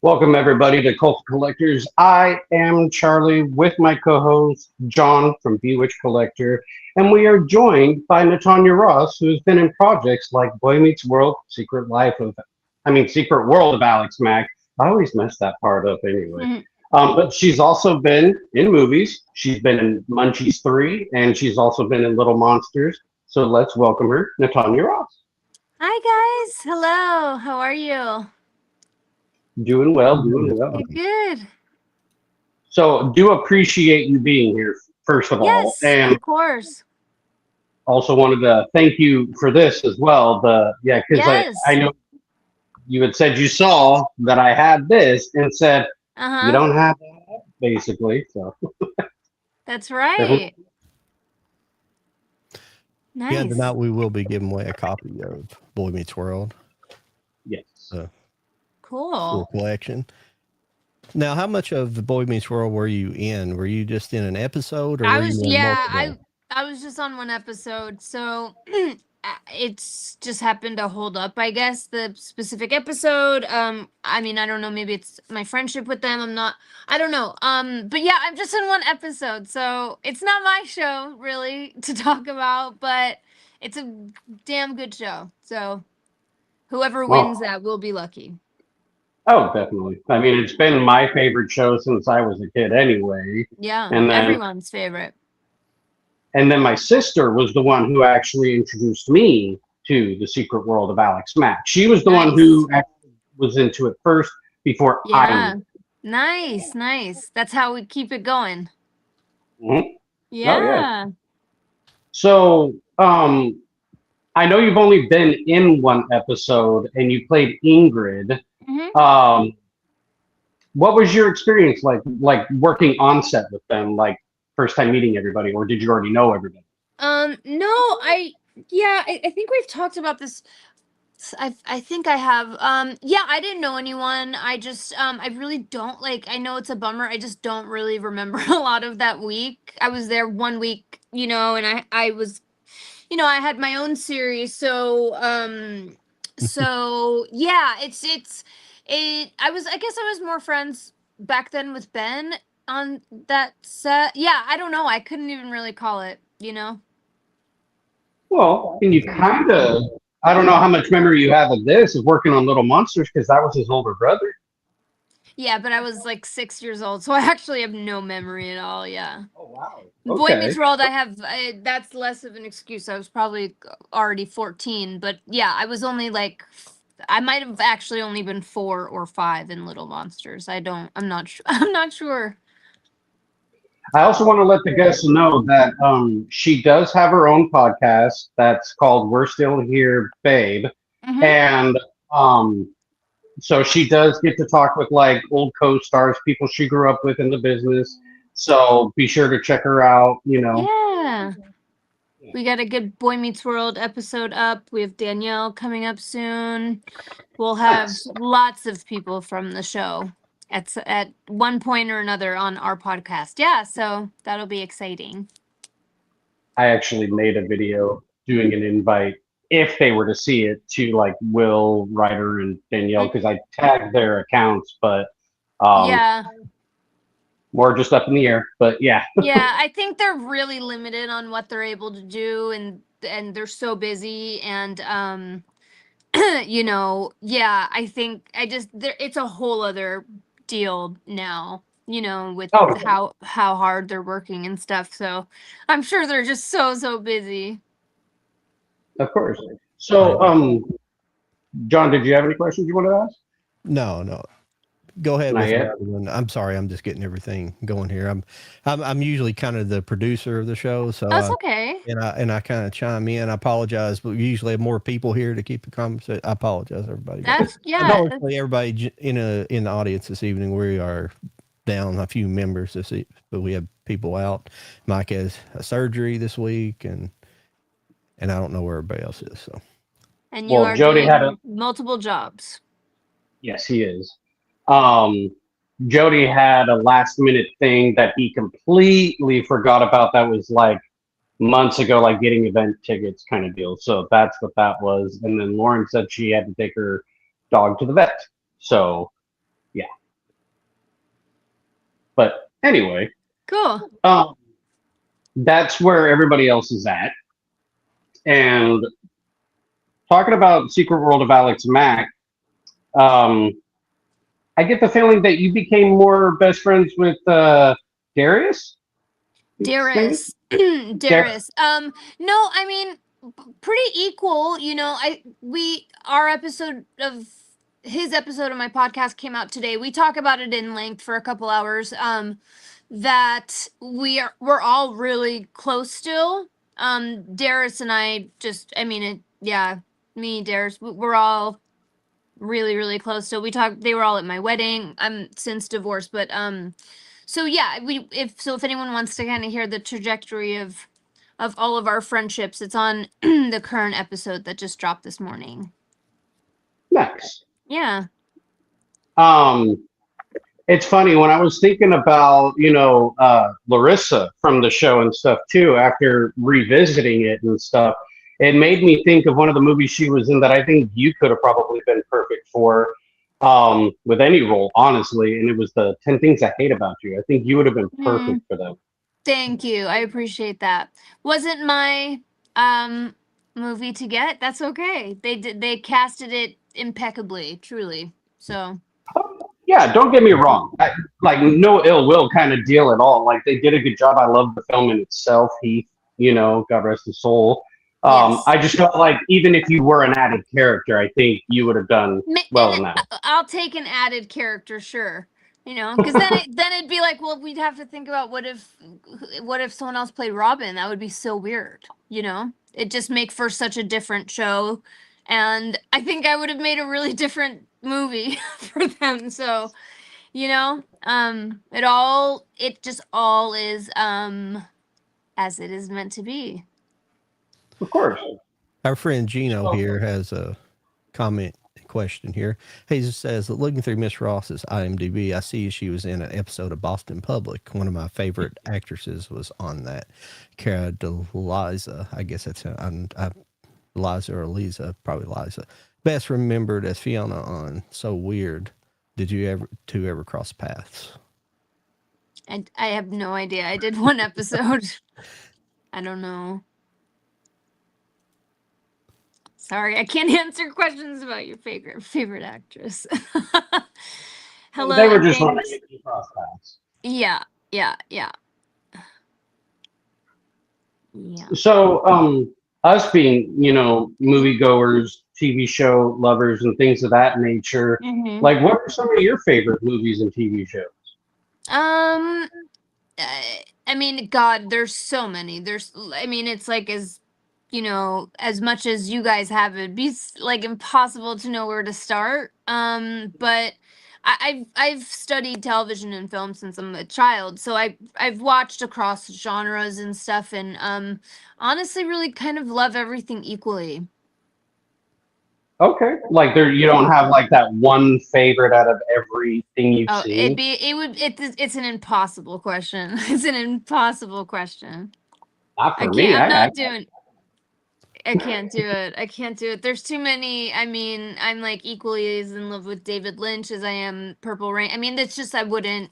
Welcome, everybody, to Cult Collectors. I am Charlie with my co-host, John from Bewitch Collector, and we are joined by Natanya Ross, who has been in projects like Boy Meets World, Secret World of Alex Mack. I always mess that part up anyway. But she's also been in movies. She's been in Munchies 3, and she's also been in Little Monsters. So let's welcome her, Natanya Ross. Hi, guys. Hello. How are you? Doing well. Good. So do appreciate you being here, first of all. Yes, And of course. also wanted to thank you for this as well. Yes. I know you had said you saw that I had this and said you don't have that, basically. So that's right. Nice. Yeah, tonight we will be giving away a copy of Boy Meets World. Yes. Cool. Full collection. Now, how much of the Boy Meets World were you in? Were you just in an episode, or I was just on one episode, so it's just happened to hold up, I guess, the specific episode. I mean, I don't know, maybe it's my friendship with them. I don't know. But yeah, I'm just in one episode, so it's not my show really to talk about, but it's a damn good show. So whoever wins that will be lucky. Oh, definitely. I mean, it's been my favorite show since I was a kid anyway. Yeah, and then, everyone's favorite. And then my sister was the one who actually introduced me to the Secret World of Alex Mack. She was the one who actually was into it first before I knew. Nice. That's how we keep it going. Mm-hmm. Yeah. Oh, yeah. So, I know you've only been in one episode and you played Ingrid. What was your experience like working on set with them, like first time meeting everybody, or did you already know everybody? No, I think we've talked about this. I think I have. I didn't know anyone. I just I really don't I know it's a bummer. I just don't really remember a lot of that week. I was there 1 week, and I was, I had my own series, so so yeah, I guess I was more friends back then with Ben on that set. Yeah, I don't know. I couldn't even really call it, Well, and you kind of, I don't know how much memory you have of this, of working on Little Monsters, because that was his older brother. Yeah, but I was 6 years old, so I actually have no memory at all. Yeah. Oh, wow. Okay. Boy Meets World, that's less of an excuse. I was probably already 14, but yeah, I was only I might have actually only been 4 or 5 in Little Monsters. I'm not sure. I'm not sure. I also want to let the guests know that she does have her own podcast that's called We're Still Here, Babe. And so she does get to talk with old co-stars, people she grew up with in the business. So be sure to check her out, Yeah. We got a good Boy Meets World episode up. We have Danielle coming up soon. We'll have lots of people from the show at one point or another on our podcast. Yeah, so that'll be exciting. I actually made a video doing an invite, if they were to see it, to Will, Ryder, and Danielle, because I tagged their accounts, but more just up in the air, but yeah. Yeah, I think they're really limited on what they're able to do, and they're so busy, and I think it's a whole other deal now, with how hard they're working and stuff. So I'm sure they're just so busy. Of course. So, John, did you have any questions you wanted to ask? No. go ahead Not with yet? another one. I'm sorry, I'm just getting everything going here. I'm usually kind of the producer of the show, so That's okay. and I kind of chime in. I apologize, but we usually have more people here to keep the conversation. I apologize, everybody. That's Unfortunately, everybody in the audience this evening, we are down a few members but we have people out. Mike has a surgery this week, and I don't know where everybody else is. So, And you Well, are Jody doing had a multiple jobs. yes, he is. Jody had a last minute thing that he completely forgot about. That was like months ago, like getting event tickets kind of deal. So that's what that was. And then Lauren said she had to take her dog to the vet. So yeah. But anyway, Cool. that's where everybody else is at. And talking about Secret World of Alex Mack, I get the feeling that you became more best friends with Darius. Darius. Darius. No, I mean pretty equal, you know. Our episode of his episode of my podcast came out today. We talk about it in length for a couple hours. That we're all really close still. Darius and I just me, Darius, we're all really, really close. So they were all at my wedding. I'm since divorced, but so yeah, if anyone wants to kind of hear the trajectory of all of our friendships, it's on the current episode that just dropped this morning. Nice. Yeah. It's funny when I was thinking about, Larissa from the show and stuff too, after revisiting it and stuff, it made me think of one of the movies she was in that I think you could have probably been perfect for, with any role, honestly. And it was the 10 Things I Hate About You. I think you would have been perfect for them. Thank you. I appreciate that. Wasn't my movie to get. That's okay. They casted it impeccably, truly. So Yeah, don't get me wrong. Like no ill will kind of deal at all. Like they did a good job. I love the film in itself. He, God rest his soul. yes. I just felt like even if you were an added character, I think you would have done well in that. I'll take an added character, sure. Because then it'd be like, well, we'd have to think about what if someone else played Robin? That would be so weird. It just make for such a different show, and I think I would have made a really different movie for them. So, it just all is as it is meant to be. Of course. our friend Gino here has a comment question here. He just says, looking through Miss Ross's IMDb, I see she was in an episode of Boston Public. One of my favorite actresses was on that. Cara DeLiza, I guess that's Liza or Lisa, probably Liza. Best remembered as Fiona on So Weird. Did you ever cross paths? I have no idea. I did one episode. I don't know. Sorry, I can't answer questions about your favorite actress. Hello. They were just wondering if you cross paths. Yeah. So, us being, moviegoers, TV show lovers, and things of that nature, like, what are some of your favorite movies and TV shows? I mean, God, there's so many. It's like as much as you guys have, it'd be like impossible to know where to start. But I've studied television and film since I'm a child, so I've watched across genres and stuff, and honestly, really kind of love everything equally. Okay, like you don't have like that one favorite out of everything you've seen. It's an impossible question. It's an impossible question. Not for me. I can't do it. I can't do it. There's too many. I mean, I'm like equally as in love with David Lynch as I am Purple Rain. I mean, it's just I wouldn't.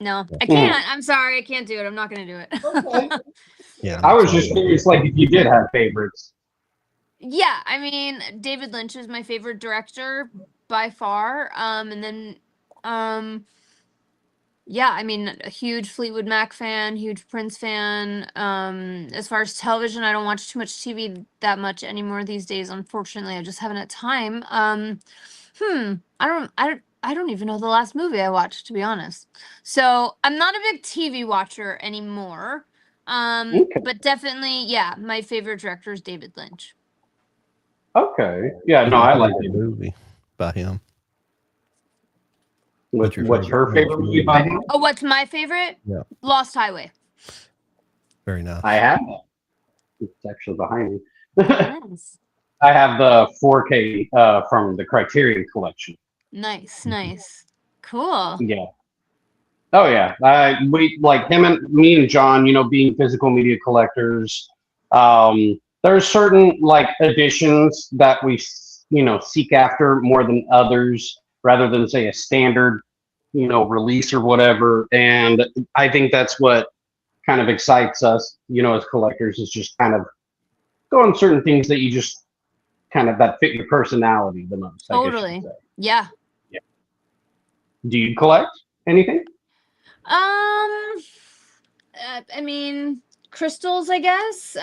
No, I can't. I'm sorry. I can't do it. I'm not going to do it. Okay. Yeah. I was just curious, like, if you did have favorites. Yeah, I mean, David Lynch is my favorite director by far. And then, yeah, I mean, a huge Fleetwood Mac fan, huge Prince fan. As far as television, I don't watch too much TV that much anymore these days. Unfortunately, I just haven't had time. I I don't even know the last movie I watched, to be honest. So I'm not a big TV watcher anymore. Okay. But definitely, yeah, my favorite director is David Lynch. Okay. Yeah, What's no, your I like favorite it. movie by him. What's your What's her favorite favorite movie by him? Oh, what's my favorite? Yeah. Lost Highway. Very nice. I have. It's actually behind me. Yes. I have the 4K from the Criterion Collection. Nice, nice. Cool. Yeah. Oh yeah. We like him and me and John. Being physical media collectors. There are certain like editions that we seek after more than others, rather than say a standard release or whatever. And I think that's what kind of excites us, as collectors, is just kind of go on certain things that you just kind of that fit your personality the most. I guess you Totally. could say. Yeah. Do you collect anything? I mean, crystals, I guess.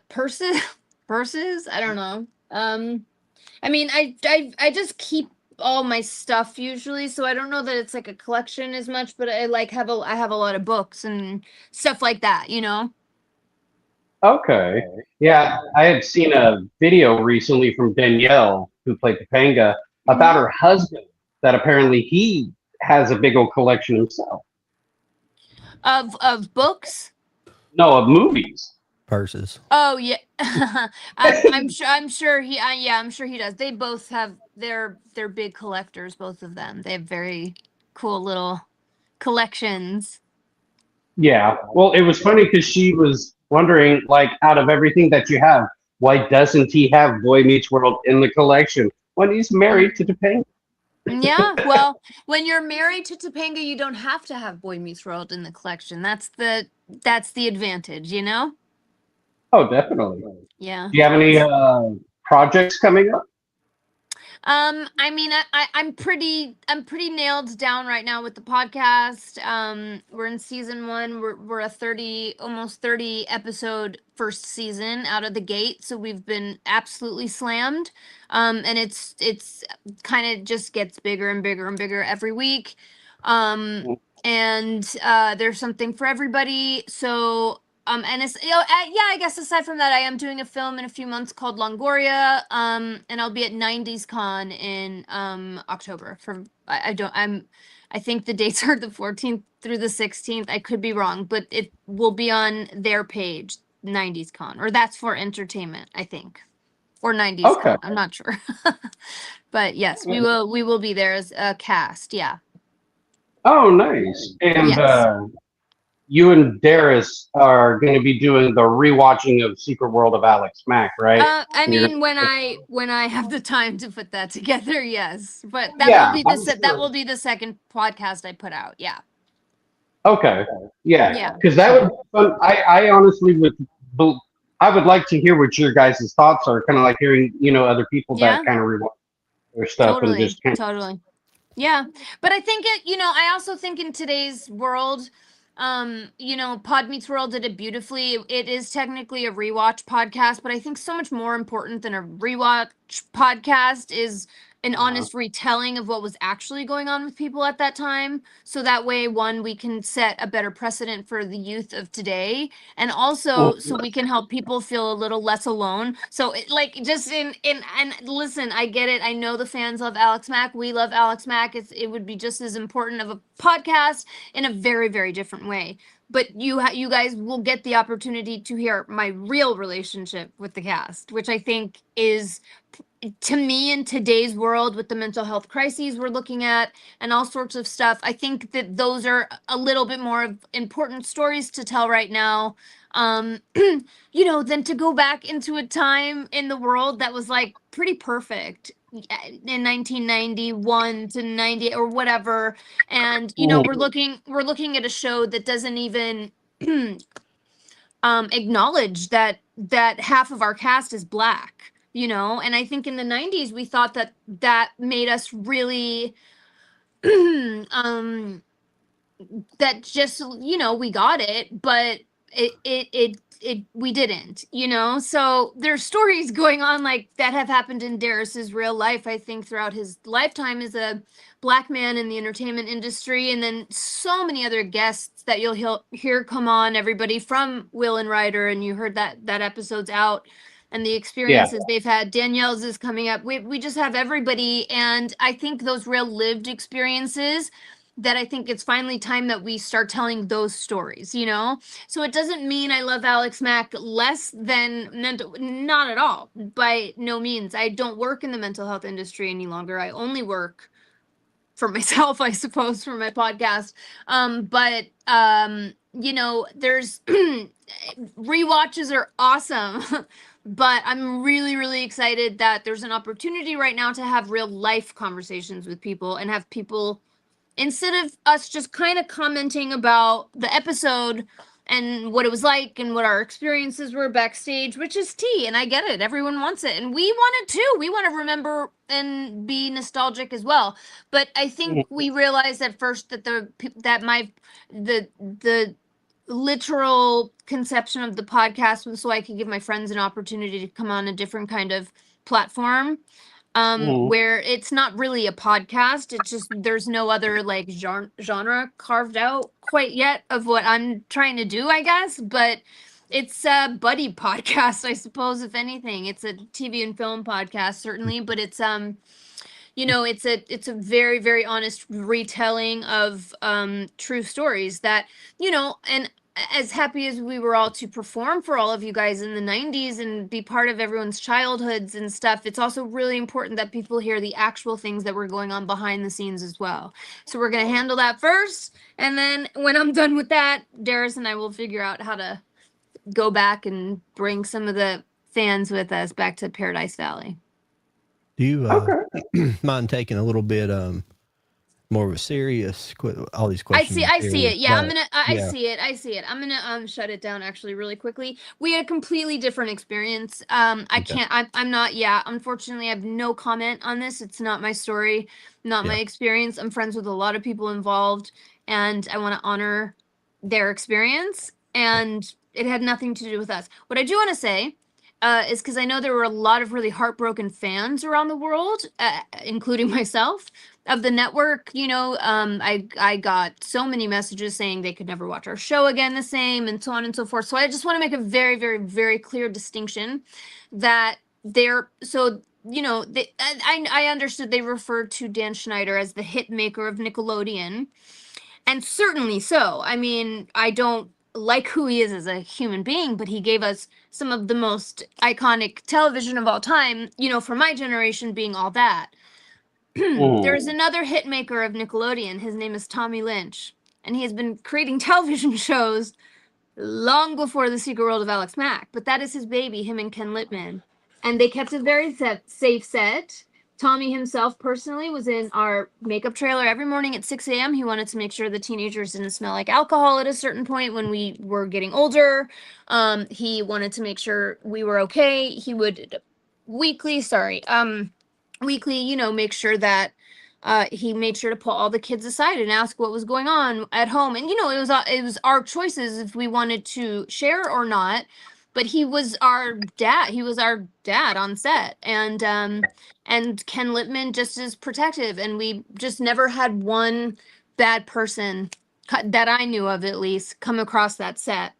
Purses, purses. I don't know. I mean, I just keep all my stuff usually, so I don't know that it's like a collection as much, but I like I have a lot of books and stuff like that, you know? Okay. Yeah, I had seen a video recently from Danielle, who played Topanga, about her husband, that apparently he has a big old collection himself. Of books. No, of movies. Purses. Oh yeah, I'm sure he yeah, I'm sure he does. They both have they're big collectors, both of them. They have very cool little collections. Yeah. Well, it was funny because she was wondering, like, out of everything that you have, why doesn't he have Boy Meets World in the collection when he's married to Topanga? Yeah, well, when you're married to Topanga, you don't have to have Boy Meets World in the collection. That's the advantage, you know? Oh, definitely. Yeah. Do you have any projects coming up? I mean, I'm pretty nailed down right now with the podcast. We're in season 1. We're a almost 30 episode first season out of the gate, so we've been absolutely slammed. And it's kind of just gets bigger and bigger and bigger every week. And there's something for everybody. So and it's yeah, I guess aside from that, I am doing a film in a few months called Longoria. And I'll be at 90s Con in October. I think the dates are the 14th through the 16th. I could be wrong, but it will be on their page, 90s Con, or that's for entertainment, I think, or 90s Okay. Con. I'm not sure, but yes, we will be there as a cast. Yeah. Oh, nice. And Yes. you and Darius are going to be doing the rewatching of Secret World of Alex Mack, right? I You're mean, when I have the time to put that together, yes. But that Yeah, will be I'm that sure. will be the second podcast I put out. Yeah. Okay. Yeah. Yeah. Because that would be fun. I honestly I would like to hear what your guys' thoughts are. Kind of like hearing, other people Yeah. that kind of rewatch their stuff and just kind of. Totally. Yeah. But I think I also think in today's world, Pod Meets World did it beautifully. It is technically a rewatch podcast, but I think so much more important than a rewatch podcast is an honest retelling of what was actually going on with people at that time. So that way, one, we can set a better precedent for the youth of today, and also so we can help people feel a little less alone. So just and listen, I get it. I know the fans love Alex Mack. We love Alex Mack. It would be just as important of a podcast in a very, very different way. But you guys will get the opportunity to hear my real relationship with the cast, which I think is, to me, in today's world with the mental health crises we're looking at and all sorts of stuff, I think that those are a little bit more of important stories to tell right now, than to go back into a time in the world that was like pretty perfect in 1991 to 90 or whatever. And we're looking at a show that doesn't even acknowledge that half of our cast is black, and I think in the 90s we thought that made us really that just we got it, but it we didn't, so there's stories going on like that have happened in Darius's real life, I think, throughout his lifetime as a Black man in the entertainment industry, and then so many other guests that you'll hear come on, everybody from Will and Ryder, and you heard that episode's out, and the experiences they've had. Danielle's is coming up. We just have everybody, and I think those real lived experiences, that I think it's finally time that we start telling those stories, So it doesn't mean I love Alex Mack less than mental, not at all, by no means. I don't work in the mental health industry any longer. I only work for myself, I suppose, for my podcast. But there's rewatches are awesome. But I'm really, really excited that there's an opportunity right now to have real life conversations with people, and have people, instead of us just kind of commenting about the episode and what it was like and what our experiences were backstage, which is tea, and I get it. Everyone wants it, and we want it too. We want to remember and be nostalgic as well. But I think we realized at first that the literal conception of the podcast was so I could give my friends an opportunity to come on a different kind of platform. Where it's not really a podcast. It's just, there's no other like genre carved out quite yet of what I'm trying to do, I guess. But it's a buddy podcast, I suppose, if anything. It's a TV and film podcast, certainly, but it's it's a very, very honest retelling of true stories that, and as happy as we were all to perform for all of you guys in the 90s and be part of everyone's childhoods and stuff, it's also really important that people hear the actual things that were going on behind the scenes as well. So we're going to handle that first. And then when I'm done with that, Darius and I will figure out how to go back and bring some of the fans with us back to Paradise Valley. Do you mind taking a little bit more of a serious all these questions? I see it. Yeah, I see it. I'm gonna shut it down actually really quickly. We had a completely different experience. I'm not, unfortunately I have no comment on this. It's not my story, not my experience. I'm friends with a lot of people involved, and I want to honor their experience, and it had nothing to do with us. What I do want to say is, because I know there were a lot of really heartbroken fans around the world, including myself, of the network. I got so many messages saying they could never watch our show again the same, and so on and so forth. So I just want to make a very, very, very clear distinction that I understood they referred to Dan Schneider as the hit maker of Nickelodeon, and certainly so. I mean, I don't like who he is as a human being, but he gave us some of the most iconic television of all time, for my generation, being All That. There's another hit maker of Nickelodeon. His name is Tommy Lynch, and he has been creating television shows long before The Secret World of Alex Mack, but that is his baby, him and Ken Littman. And they kept a very safe set. Tommy himself personally was in our makeup trailer every morning at 6 a.m. He wanted to make sure the teenagers didn't smell like alcohol at a certain point when we were getting older. He wanted to make sure we were okay. He would weekly, make sure that he made sure to pull all the kids aside and ask what was going on at home. And, it was our choices if we wanted to share or not. But he was our dad. He was our dad on set, and Ken Littman just is protective, and we just never had one bad person that I knew of, at least, come across that set,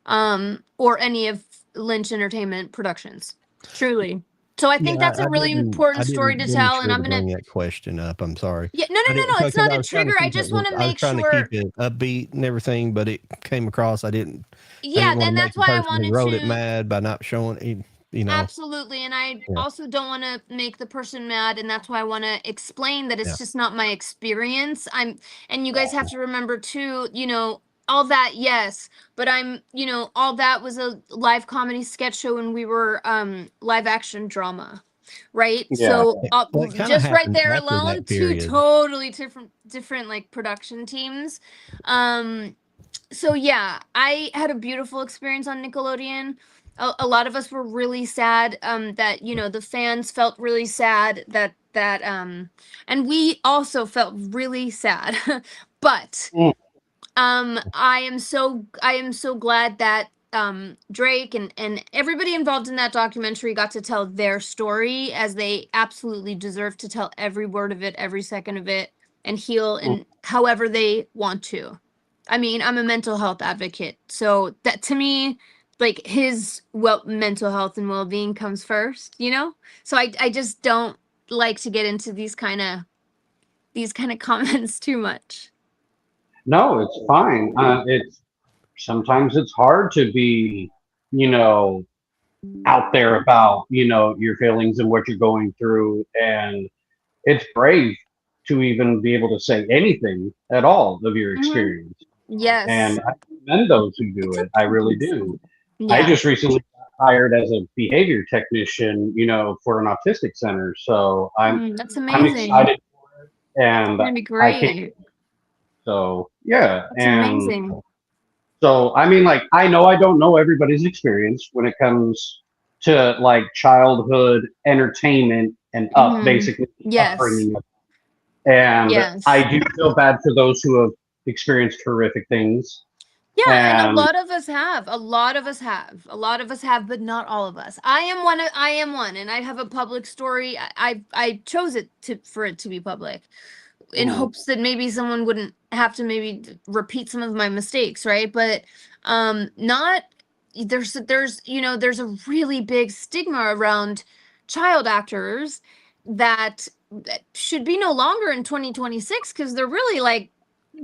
or any of Lynch Entertainment Productions. Truly. So I think that's a really important story to tell, and I'm gonna bring that question up. I'm sorry. Yeah, no, it's not a trigger. I just want to make sure. I was trying to keep it upbeat and everything, but it came across. I didn't. Yeah, then that's why I wanted to. Wrote it mad by not showing. Absolutely, and I also don't want to make the person mad, and that's why I want to explain that it's just not my experience. And you guys have to remember too. All that, yes, but All That was a live comedy sketch show, and we were live action drama, right? Yeah. So just right there alone, two totally different like production teams. So yeah, I had a beautiful experience on Nickelodeon. A lot of us were really sad that the fans felt really sad that and we also felt really sad, but. I am so glad that Drake and everybody involved in that documentary got to tell their story, as they absolutely deserve to tell every word of it, every second of it, and heal in however they want to. I mean, I'm a mental health advocate, so that to me, like, his mental health and well-being comes first, you know? So I just don't like to get into these kind of comments too much. No, it's fine. It's sometimes it's hard to be, you know, out there about, you know, your feelings and what you're going through, and it's brave to even be able to say anything at all of your experience. Yes. And I commend those who do it. I really do. I Yeah. just recently got hired as a behavior technician, you know, for an autistic center. So That's I'm amazing. excited for it, and That'd be I can't. great. So yeah, That's and amazing. so I mean, like, I know I don't know everybody's experience when it comes to like childhood entertainment and basically Yes. upbringing. And Yes. I do feel bad for those who have experienced horrific things. Yeah, and a And lot of us have. A lot of us have. A lot of us have, but not all of us. I am one, and I have a public story. I chose it for it to be public, in hopes that maybe someone wouldn't have to maybe repeat some of my mistakes, right? But not there's there's a really big stigma around child actors that should be no longer in 2026, because they're really like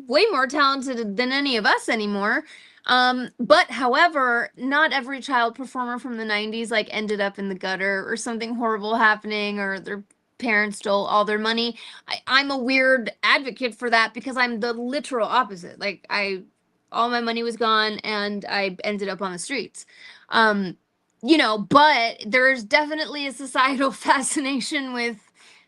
way more talented than any of us anymore. But however, not every child performer from the 90s like ended up in the gutter or something horrible happening, or their parents stole all their money. I'm a weird advocate for that, because I'm the literal opposite. Like, all my money was gone and I ended up on the streets. But there's definitely a societal fascination with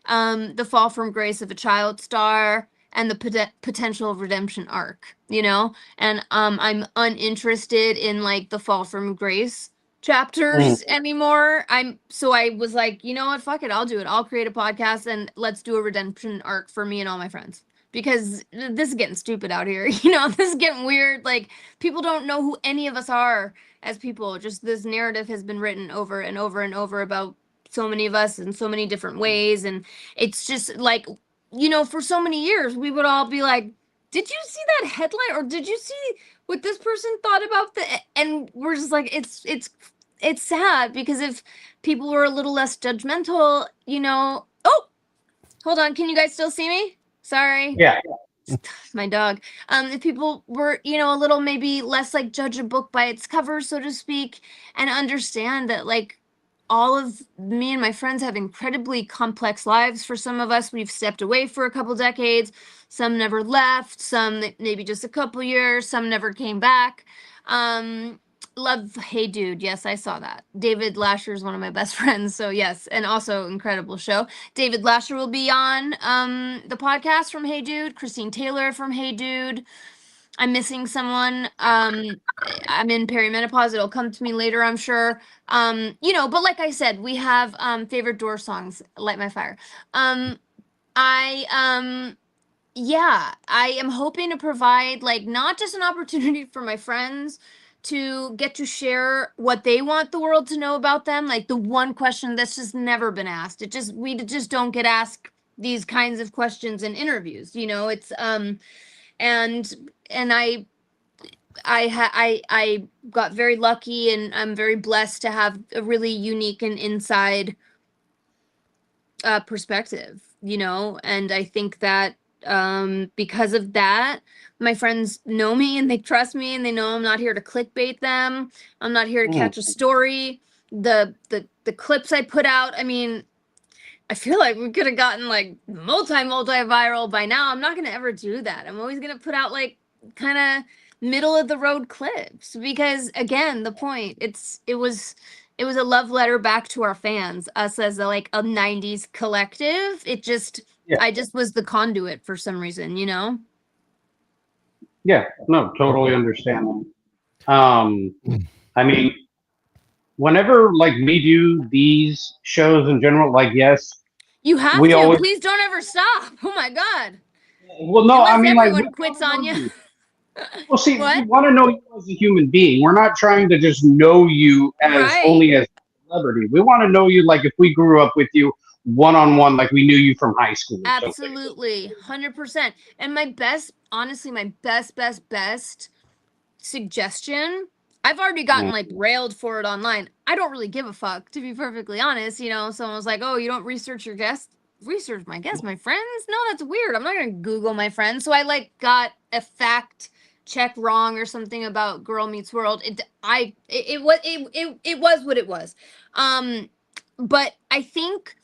the fall from grace of a child star and the potential redemption arc, and I'm uninterested in like the fall from grace chapters anymore. I was like, you know what, fuck it, I'll do it. I'll create a podcast and let's do a redemption arc for me and all my friends, because this is getting stupid out here. This is getting weird. Like, people don't know who any of us are as people. Just this narrative has been written over and over and over about so many of us in so many different ways, and it's just like, for so many years we would all be like, did you see that headline, or did you see what this person thought about and we're just like, it's sad, because if people were a little less judgmental, oh, hold on, can you guys still see me? Sorry. yeah, My dog. If people were, a little maybe less like judge a book by its cover, so to speak, and understand that like all of me and my friends have incredibly complex lives. For some of us, we've stepped away for a couple decades. Some never left. Some maybe just a couple years. Some never came back. Love Hey Dude. Yes, I saw that. David Lasher is one of my best friends. So yes, and also incredible show. David Lasher will be on the podcast from Hey Dude. Christine Taylor from Hey Dude. I'm missing someone. I'm in perimenopause. It'll come to me later, I'm sure. But like I said, we have favorite Door songs, Light My Fire. I am hoping to provide like not just an opportunity for my friends to get to share what they want the world to know about them, like the one question that's just never been asked. We just don't get asked these kinds of questions in interviews. It's and I got very lucky, and I'm very blessed to have a really unique and inside perspective, and I think that because of that, my friends know me and they trust me, and they know I'm not here to clickbait them. I'm not here to catch a story. The clips I put out, I mean, I feel like we could have gotten like multi viral by now. I'm not going to ever do that. I'm always going to put out like kind of middle of the road clips, because again, the point, it was a love letter back to our fans, us as a 90s collective. I just was the conduit for some reason, yeah, no, totally understand. I mean, whenever like we do these shows in general, like, yes, You have we to. always. Please don't ever stop. Oh my God. Well, no, Unless I mean, like, everyone quits on you. Well, see, we What? want to know you as a human being. We're not trying to just know you as Right. only as a celebrity. We want to know you like if we grew up with you one on one, like we knew you from high school or something. Absolutely. 100%. And my best, honestly, my best suggestion. I've already gotten Mm. like railed for it online. I don't really give a fuck, to be perfectly honest. Someone was like, "Oh, you don't research your guests." Research my guests, my friends? No, that's weird. I'm not gonna Google my friends. So I like got a fact check wrong or something about Girl Meets World. It was what it was. Um, but I think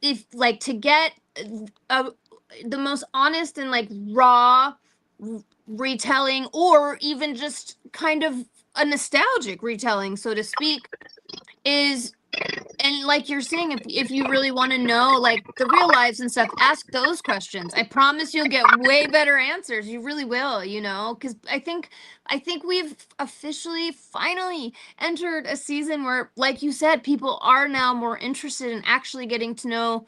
if like to get uh, the most honest and like raw retelling, or even just kind of a nostalgic retelling, so to speak, is, and like you're saying, if you really want to know like the real lives and stuff, ask those questions. I promise you'll get way better answers. You really will, because I think we've officially finally entered a season where, like you said, people are now more interested in actually getting to know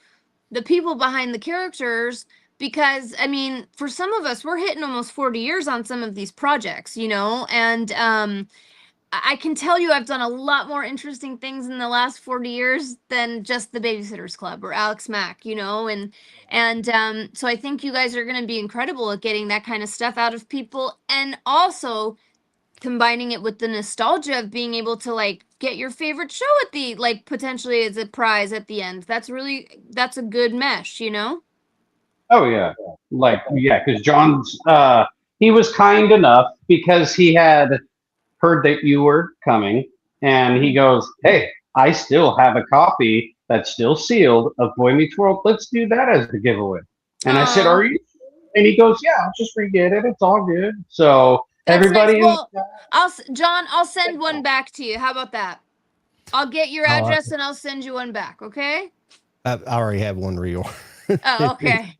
the people behind the characters, because I mean, for some of us, we're hitting almost 40 years on some of these projects, and I can tell you I've done a lot more interesting things in the last 40 years than just the Babysitters Club or Alex Mack, and so I think you guys are going to be incredible at getting that kind of stuff out of people, and also combining it with the nostalgia of being able to like get your favorite show at the like potentially as a prize at the end. That's a good mesh. Oh yeah, like yeah, because John's he was kind enough because he had heard that you were coming, and he goes, "Hey, I still have a copy that's still sealed of Boy Meets World. Let's do that as the giveaway." And I said, Oh, "Are you?" And he goes, "Yeah, I'll just re-get it. It's all good." So that's nice. everybody in Well, John, I'll send one back to you. How about that? I'll get your Oh, address and I'll send you one back, okay? I already have one real. Oh, okay.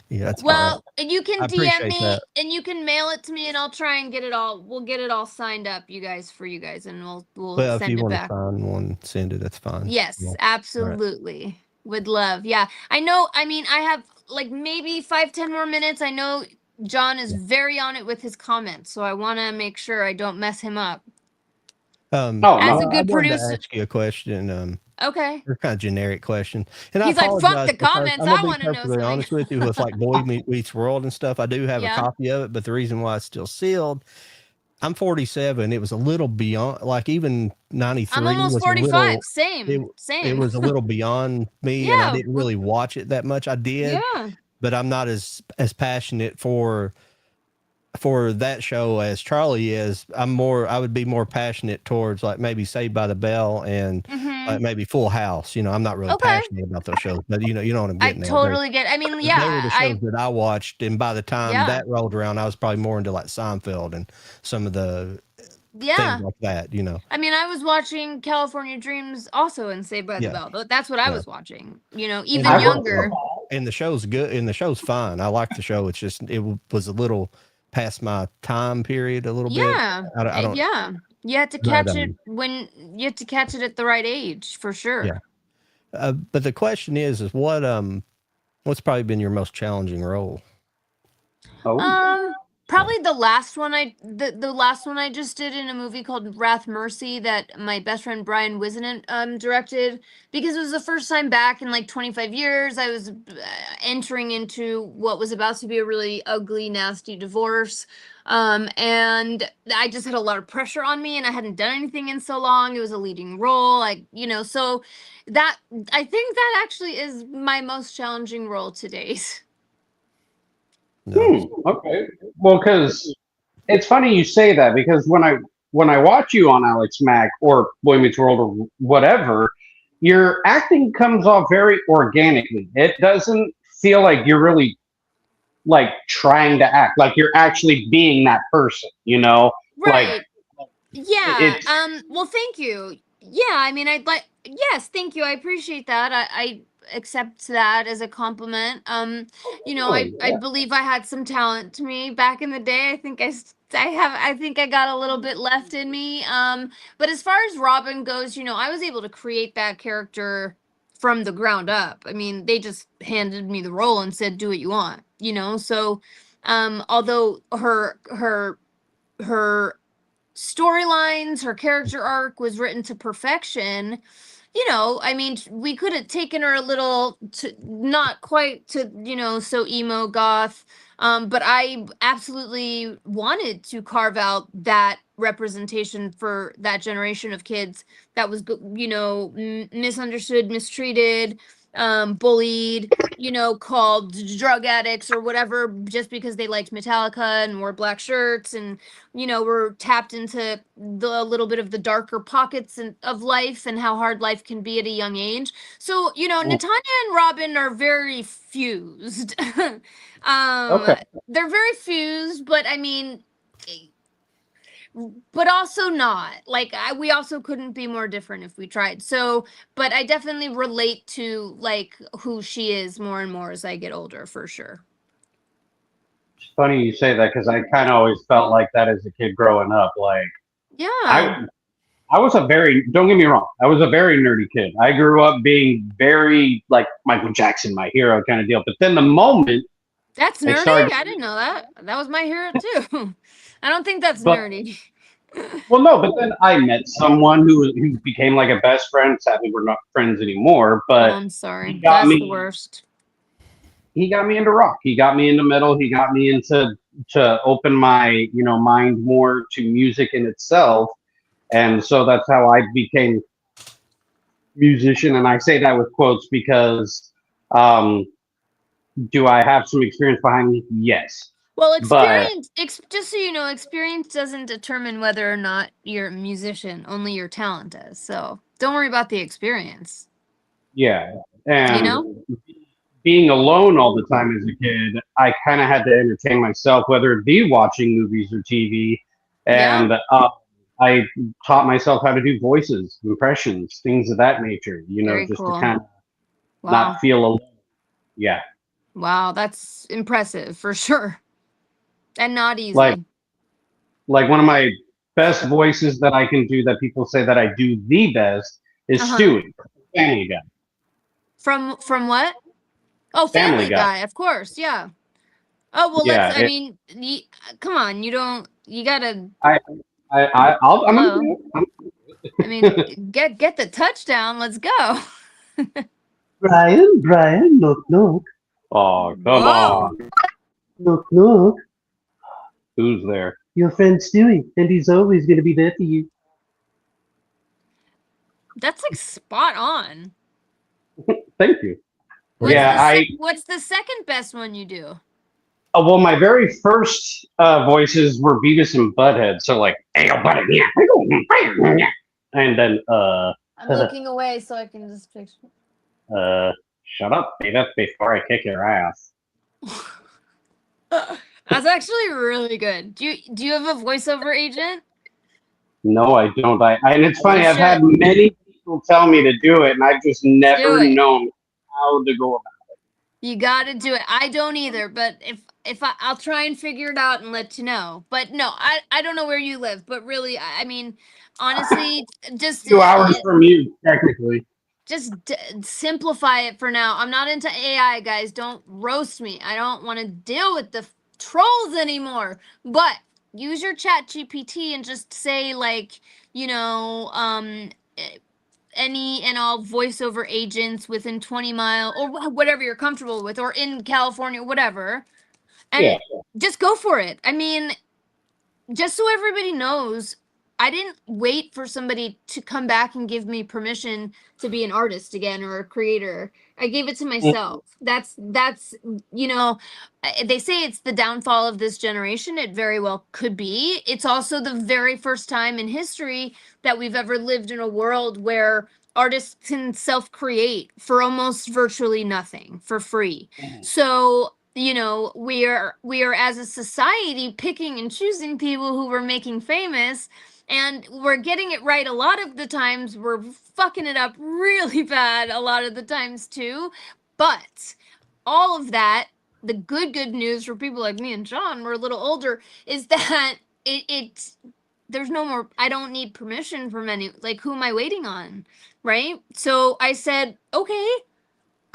Yeah, that's all right. Well, and you I can DM appreciate me that. and you can mail it to me, and I'll try and get it all. We'll get it all signed up, for you guys, and we'll Well, if send you it want to back. sign one, send it. That's fine. Yes, Well, all right. absolutely. Would love. Yeah. I know. I mean, I have like maybe 5, 10 more minutes. I know John is Yeah. very on it with his comments, so I want to make sure I don't mess him up. oh As no, a I good wanted to producer. ask you a question. Okay. It's kind of generic question, and I He's like, fuck apologize the because comments. I'm gonna I be want to know perfectly something. honest with you. With like Meets World and stuff, I do have a Yeah. copy of it, but the reason why it's still sealed, I'm 47. It was a little beyond, like even I'm 93 almost was a 45. little. It Same. it Same. was a little beyond me, and I Yeah. didn't really watch it that much. I did, Yeah. but I'm not as passionate for that show as Charlie is. I would be more passionate towards like maybe Saved by the Bell and Mhm. maybe Full House. I'm not really Okay. passionate about those shows, but you know what I'm I getting at. totally get. I mean, yeah, They were the shows that I watched, and by the time yeah. that rolled around, I was probably more into like Seinfeld and some of the things Yeah. like that. I mean, I was watching California Dreams also and Saved by the Yeah, Bell. That's what I yeah. was watching, And even younger. the show's good, and the show's fine. I like the show. It's just was a little past my time period a little bit. Yeah. I don't. Yeah. You have to But catch it at the right age, for yeah. sure. But the question is what's probably been your most challenging role? oh Probably the last one I just did in a movie called Wrath Mercy that my best friend Brian Wisenant directed, because it was the first time back in like 25 years. I was entering into what was about to be a really ugly, nasty divorce. And I just had a lot of pressure on me, and I hadn't done anything in so long. It was a leading role, so that I think that actually is my most challenging role to date. No. okay. Well, because it's funny you say that because when I watch you on Alex Mack or Boy Meets World or whatever, your acting comes off very organically. It doesn't feel like you're really like trying to act, like you're actually being that person. Like Right. Yeah. it's Well, thank you. Yeah. I mean, yes, thank you. I appreciate that. I accept that as a compliment. I really believe I had some talent to me back in the day. I think I got a little bit left in me. But as far as Robin goes, I was able to create that character from the ground up. I mean, they just handed me the role and said, do what you want, so, although her her storylines, her character arc was written to perfection. You know, I mean, we could have taken her a little to not quite to, you know, so emo goth. But I absolutely wanted to carve out that representation for that generation of kids that was, you know, misunderstood, mistreated, bullied, you know, called drug addicts or whatever just because they liked Metallica and wore black shirts and, you know, were tapped into a little bit of the darker pockets of life and how hard life can be at a young age. So, you know, Natanya and Robin are very fused. Okay. They're very fused, but I mean, but also not. Like we also couldn't be more different if we tried. So, but I definitely relate to like who she is more and more as I get older, for sure. It's funny you say that because I kind of always felt like that as a kid growing up. Like Yeah. I was a very, don't get me wrong, I was a very nerdy kid. I grew up being very like Michael Jackson, my hero kind of deal. But then the moment That's I nerdy. started, I didn't know that. That was my hero too. I don't think that's but nerdy. well, no, but then I met someone who became like a best friend. Sadly, we're not friends anymore. Oh, But I'm sorry. he got That's the me. worst. He got me into rock. He got me into metal. He got me into to open my mind more to music in itself. And so that's how I became musician. And I say that with quotes because um, do I have some experience behind me? Yes. Well, But just so you know, experience doesn't determine whether or not you're a musician, only your talent does. So don't worry about the experience. yeah. You And know? being alone all the time as a kid, I kind of had to entertain myself, whether it be watching movies or TV. Yeah. And I taught myself how to do voices, impressions, things of that nature, Very just to cool. kind of Wow. not feel alone. Yeah. Wow, that's impressive for sure. And not easy. Like one of my best voices that I can do that people say that I do the best is Uh-huh. Stewie, Family Guy. From what? Oh, Family Family Guy. Guy, of course, yeah. Oh, well, Yeah. I mean, come on, you gotta, I, I'm gonna hello. do it. I mean, get the touchdown. Let's go. Brian, knock, knock. Oh, come Whoa. on. Knock, knock. Who's there? Your friend Stewie, and he's always going to be there for you. That's like spot on. Thank you. What's the second best one you do? Well, my very first voices were Beavis and Butthead, so like, hey, buddy, yeah. And then, I'm looking away so I can just picture. shut up, Beavis, before I kick your ass. That's actually really good. Do you have a voiceover agent? No, I don't. And it's funny, You I've had should. many people tell me to do it, and I've just never Do it. known how to go about it. You got to do it. I don't either, but if I'll try and figure it out and let you know. But no, I don't know where you live, but really, I mean, honestly, just 2 hours from you, technically. just simplify it for now. I'm not into AI, guys. Don't roast me. I don't want to deal with the trolls anymore. But use your chat GPT and just say like, you know, any and all voiceover agents within 20 mile or whatever you're comfortable with, or in California, whatever. And Yeah. just go for it. I mean, just so everybody knows, I didn't wait for somebody to come back and give me permission to be an artist again or a creator. I gave it to myself. That's you know, they say it's the downfall of this generation. It very well could be. It's also the very first time in history that we've ever lived in a world where artists can self-create for almost virtually nothing for free. So you know, we are as a society picking and choosing people who we're making famous, and we're getting it right a lot of the times. We're fucking it up really bad a lot of the times too. But all of that, the good news for people like me and John, we're a little older, is that it there's no more. I don't need permission from any, like, who am I waiting on, right? So I said, okay,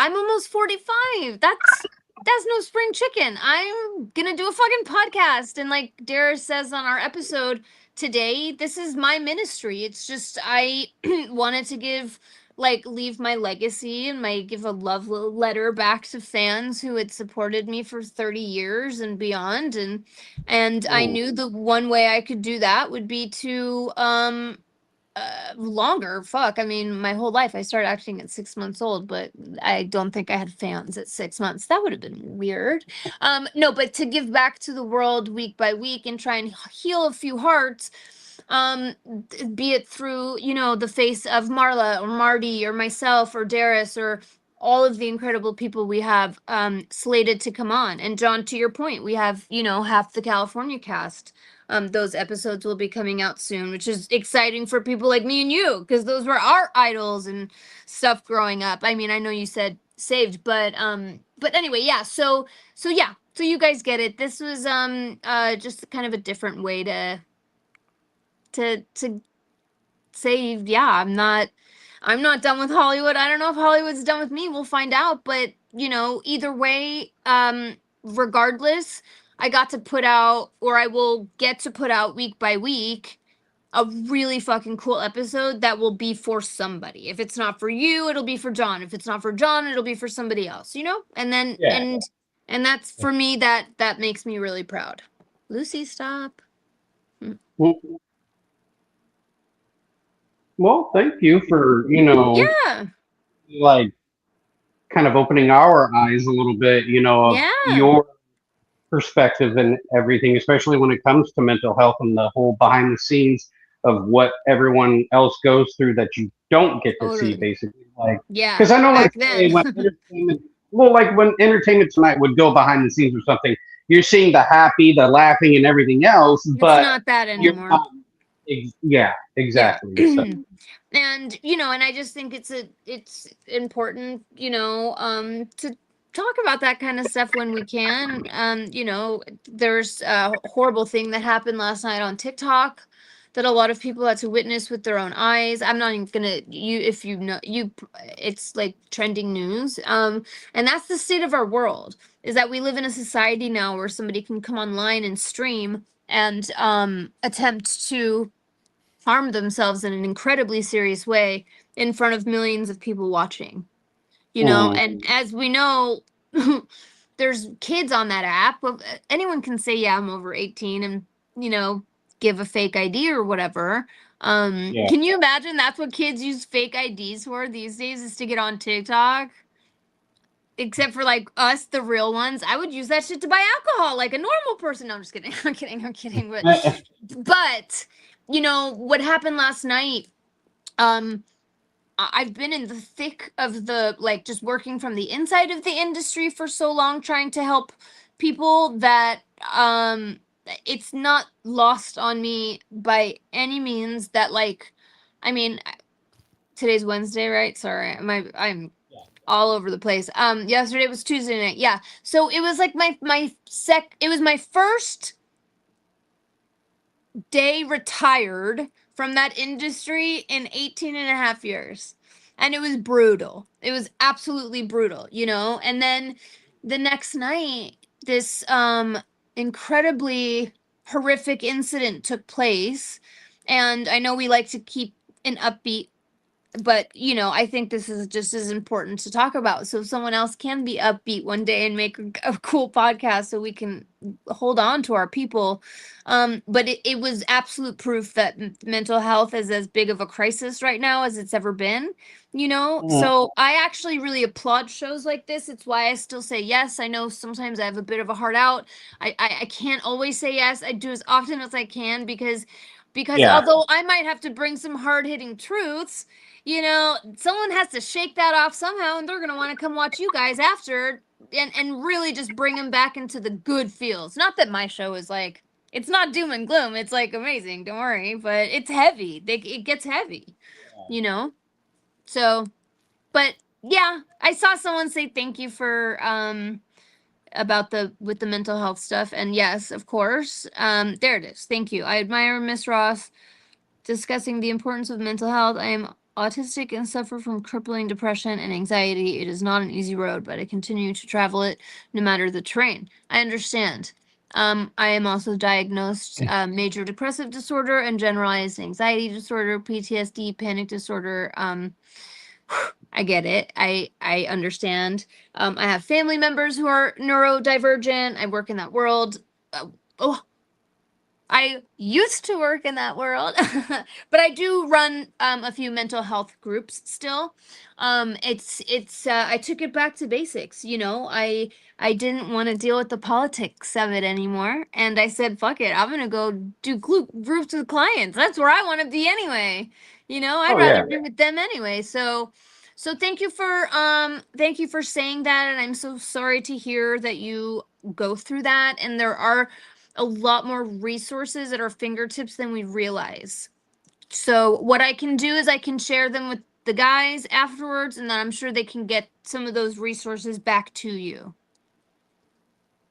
I'm almost 45. that's no spring chicken. I'm gonna do a fucking podcast. And like Dara says on our episode today, this is my ministry. It's just I wanted to leave my legacy and give a love letter back to fans who had supported me for 30 years and beyond. And I knew the one way I could do that would be to longer. Fuck. I mean, my whole life I started acting at 6 months old, but I don't think I had fans at 6 months. That would have been weird. No, but to give back to the world week by week and try and heal a few hearts, be it through, the face of Marla or Marty or myself or Darius or all of the incredible people we have slated to come on. And John, to your point, we have, half the California cast. Those episodes will be coming out soon, which is exciting for people like me and you, because those were our idols and stuff growing up. I mean, I know you said saved, but anyway, yeah. So yeah. So you guys get it. This was just kind of a different way to say, yeah, I'm not done with Hollywood. I don't know if Hollywood's done with me. We'll find out. But either way, regardless, I got to put out, or I will get to put out week by week, a really fucking cool episode that will be for somebody. If it's not for you, it'll be for John. If it's not for John, it'll be for somebody else, And then, and that's for me, that makes me really proud. Lucy, stop. Well, thank you for, Yeah. like kind of opening our eyes a little bit, of your perspective and everything, especially when it comes to mental health and the whole behind the scenes of what everyone else goes through that you don't get to see, basically. Like, yeah, because I know, like, then. when Entertainment Tonight would go behind the scenes or something, you're seeing the happy, the laughing, and everything else, but it's not that anymore. Yeah, exactly. Yeah. And and I just think it's important, to talk about that kind of stuff when we can. There's a horrible thing that happened last night on TikTok that a lot of people had to witness with their own eyes. I'm not even gonna it's like trending news. And that's the state of our world, is that we live in a society now where somebody can come online and stream and attempt to harm themselves in an incredibly serious way in front of millions of people watching, and as we know, there's kids on that app. Anyone can say, yeah, I'm over 18 and, give a fake ID or whatever. Can you imagine that's what kids use fake IDs for these days, is to get on TikTok? Except for like us, the real ones. I would use that shit to buy alcohol like a normal person. No, I'm just kidding. I'm kidding. But what happened last night, I've been in the thick of just working from the inside of the industry for so long, trying to help people, that it's not lost on me by any means that, I mean, today's Wednesday, right? Sorry, I'm all over the place. Yesterday was Tuesday night. Yeah. So it was like it was my first day retired from that industry in 18 and a half years. And it was brutal. It was absolutely brutal, And then the next night, this incredibly horrific incident took place. And I know we like to keep an upbeat, but I think this is just as important to talk about, so someone else can be upbeat one day and make a cool podcast so we can hold on to our people. But it was absolute proof that mental health is as big of a crisis right now as it's ever been, So I actually really applaud shows like this. It's why I still say yes. I know sometimes I have a bit of a heart out. I can't always say yes. I do as often as I can, because although I might have to bring some hard-hitting truths, someone has to shake that off somehow, and they're going to want to come watch you guys after and really just bring them back into the good feels. Not that my show is it's not doom and gloom. It's amazing. Don't worry, but it's heavy. It gets heavy, So, but yeah, I saw someone say thank you for, about with the mental health stuff. And yes, of course, there it is. Thank you. I admire Miss Ross discussing the importance of mental health. I am autistic and suffer from crippling depression and anxiety. It is not an easy road, but I continue to travel it no matter the terrain. I understand. I am also diagnosed major depressive disorder and generalized anxiety disorder, PTSD, panic disorder. I get it. I understand. I have family members who are neurodivergent. I work in that world. Oh, I used to work in that world, but I do run a few mental health groups still. It's I took it back to basics, you know. I didn't want to deal with the politics of it anymore, and I said, "Fuck it, I'm gonna go do groups with clients. That's where I want to be anyway." You know, I'd Oh rather yeah. be with them anyway. So thank you for saying that, and I'm so sorry to hear that you go through that. And there are a lot more resources at our fingertips than we realize. So what I can do is I can share them with the guys afterwards, and then I'm sure they can get some of those resources back to you.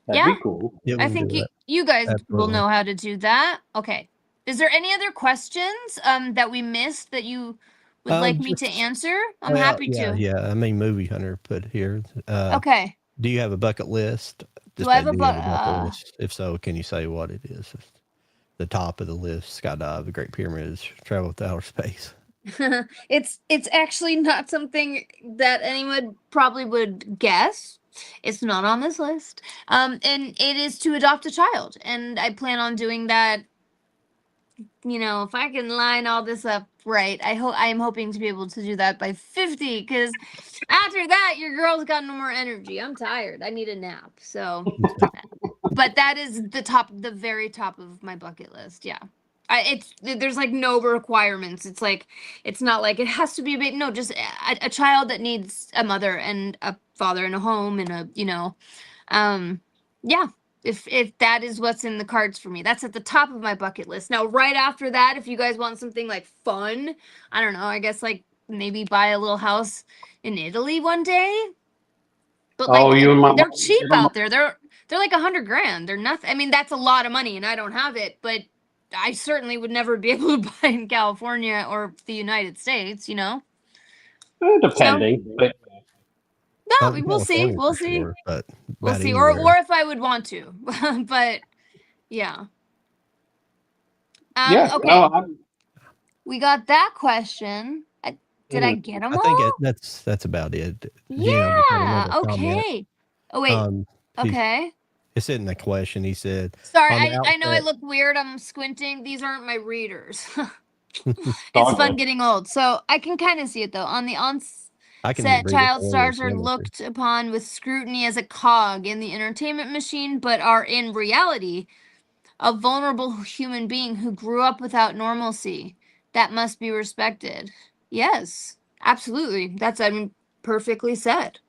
That'd Yeah, be cool. Yeah, we I can think do that. you guys will Absolutely. know how to do that. Okay. Is there any other questions that we missed that you would like me to Just answer? I'm well, happy yeah, to. yeah. I mean, movie hunter put here. Okay. Do you have a bucket list? Do Just I say, have a do you have a bucket list? If so, can you say what it is? The top of the list: skydive, the Great Pyramids, travel to outer space. It's actually not something that anyone probably would guess. It's not on this list. And it is to adopt a child, and I plan on doing that. You know, if I can line all this up right, I am hoping to be able to do that by 50. Because after that, your girl's got no more energy. I'm tired. I need a nap. So, but that is the very top of my bucket list. Yeah. There's like no requirements. It's not like it has to be a big, no, just a child that needs a mother and a father and a home and a, you know, yeah. If that is what's in the cards for me, that's at the top of my bucket list. Now, right after that, if you guys want something like fun, I don't know, I guess like maybe buy a little house in Italy one day. But like Oh, you and my they're mom. cheap out there. They're like 100 grand. They're nothing. I mean, that's a lot of money, and I don't have it, but I certainly would never be able to buy in California or the United States. You know. So Depending, but no, In we'll see. California We'll for see. sure, but We'll about see. Or anywhere. if I would want to, but yeah. yeah. Okay. No, I'm. We got that question. Did I Mhm. get them I think all? that's about it. Gino just had Yeah. another comment. Okay. Oh wait. Um, he Okay. it's in the question. He said Sorry, on the I know I outset. look weird. I'm squinting. These aren't my readers. It's All fun good. getting old. So I can kind of see it though. On the I can onset, read it child for you if stars you are want me to. looked upon with scrutiny as a cog in the entertainment machine, but are in reality a vulnerable human being who grew up without normalcy. That must be respected. Yes, absolutely. That's, I mean, perfectly said.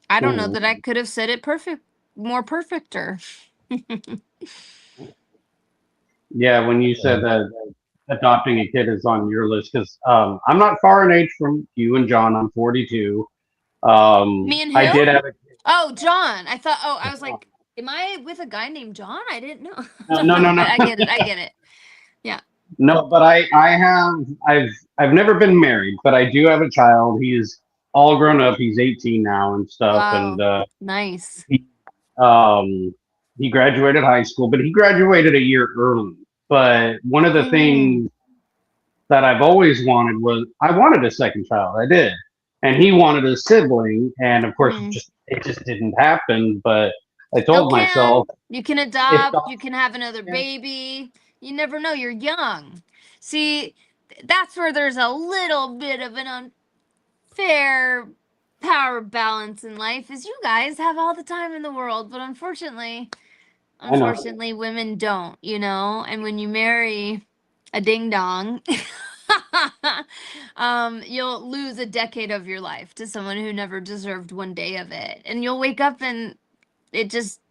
I don't know Mhm. that I could have said it more perfecter. Yeah, when you said that adopting a kid is on your list, because I'm not far in age from you and John. I'm 42. Me and I who? did have a Oh, John. I was like, am I with a guy named John? I didn't know. no, no, no, But no, I get it. I get it. Yeah. no. But I've never been married, but I do have a child. He's all grown up. He's 18 now and stuff, and Wow. Nice. he um he graduated high school, but he graduated a year early. But one of the Mm, things that I've always wanted was I wanted a second child. I did, and he wanted a sibling, and of course, mm. it just didn't happen. But I Still told myself can. You can if adopt. God, You can have another yeah, baby. You never know. You're young. See, that's where there's a little bit of an unfair power balance in life. Is you guys have all the time in the world, but I know. unfortunately, women don't. You know, and when you marry a ding dong. You'll lose a decade of your life to someone who never deserved one day of it, and you'll wake up and it just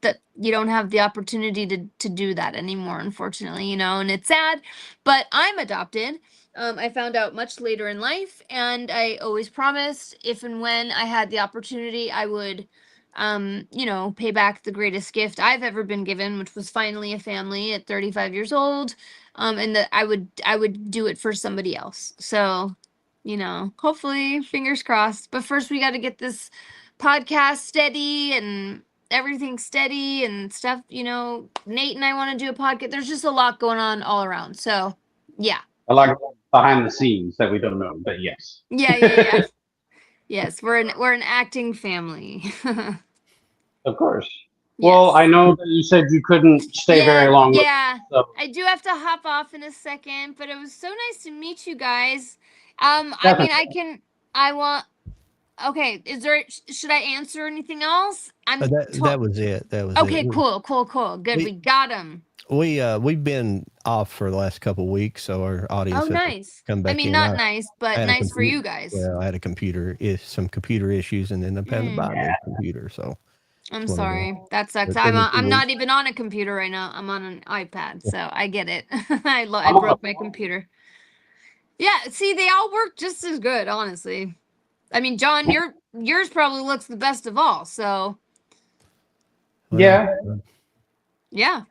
that you don't have the opportunity to do that anymore, unfortunately, you know, and it's sad. But I'm adopted. I found out much later in life, and I always promised if and when I had the opportunity, I would pay back the greatest gift I've ever been given, which was finally a family at 35 years old. And that I would do it for somebody else. So, hopefully, fingers crossed. But first we got to get this podcast steady and everything steady and stuff. Nate and I want to do a podcast. There's just a lot going on all around. So, yeah. A lot behind the scenes that we don't know, but yes. Yeah. Yes, we're an acting family. Of course. Well, Yes. I know that you said you couldn't stay very long. Yeah, So I do have to hop off in a second, but it was so nice to meet you guys. I mean, okay, should I answer anything else? That was it. That was Okay, it. cool. Good. We got him. We've been off for the last couple of weeks, so our audience Oh, has nice. come back I mean, in. not nice, but had a nice for computer- you guys. Well, I had some computer issues, and ended up having to buy a new computer. So I'm it's one of sorry. That sucks. it's been a few I'm not weeks. even on a computer right now. I'm on an iPad, so I get it. I I'm broke my computer. Yeah, see, they all work just as good, honestly. I mean, John, yours probably looks the best of all. So Well, yeah. yeah,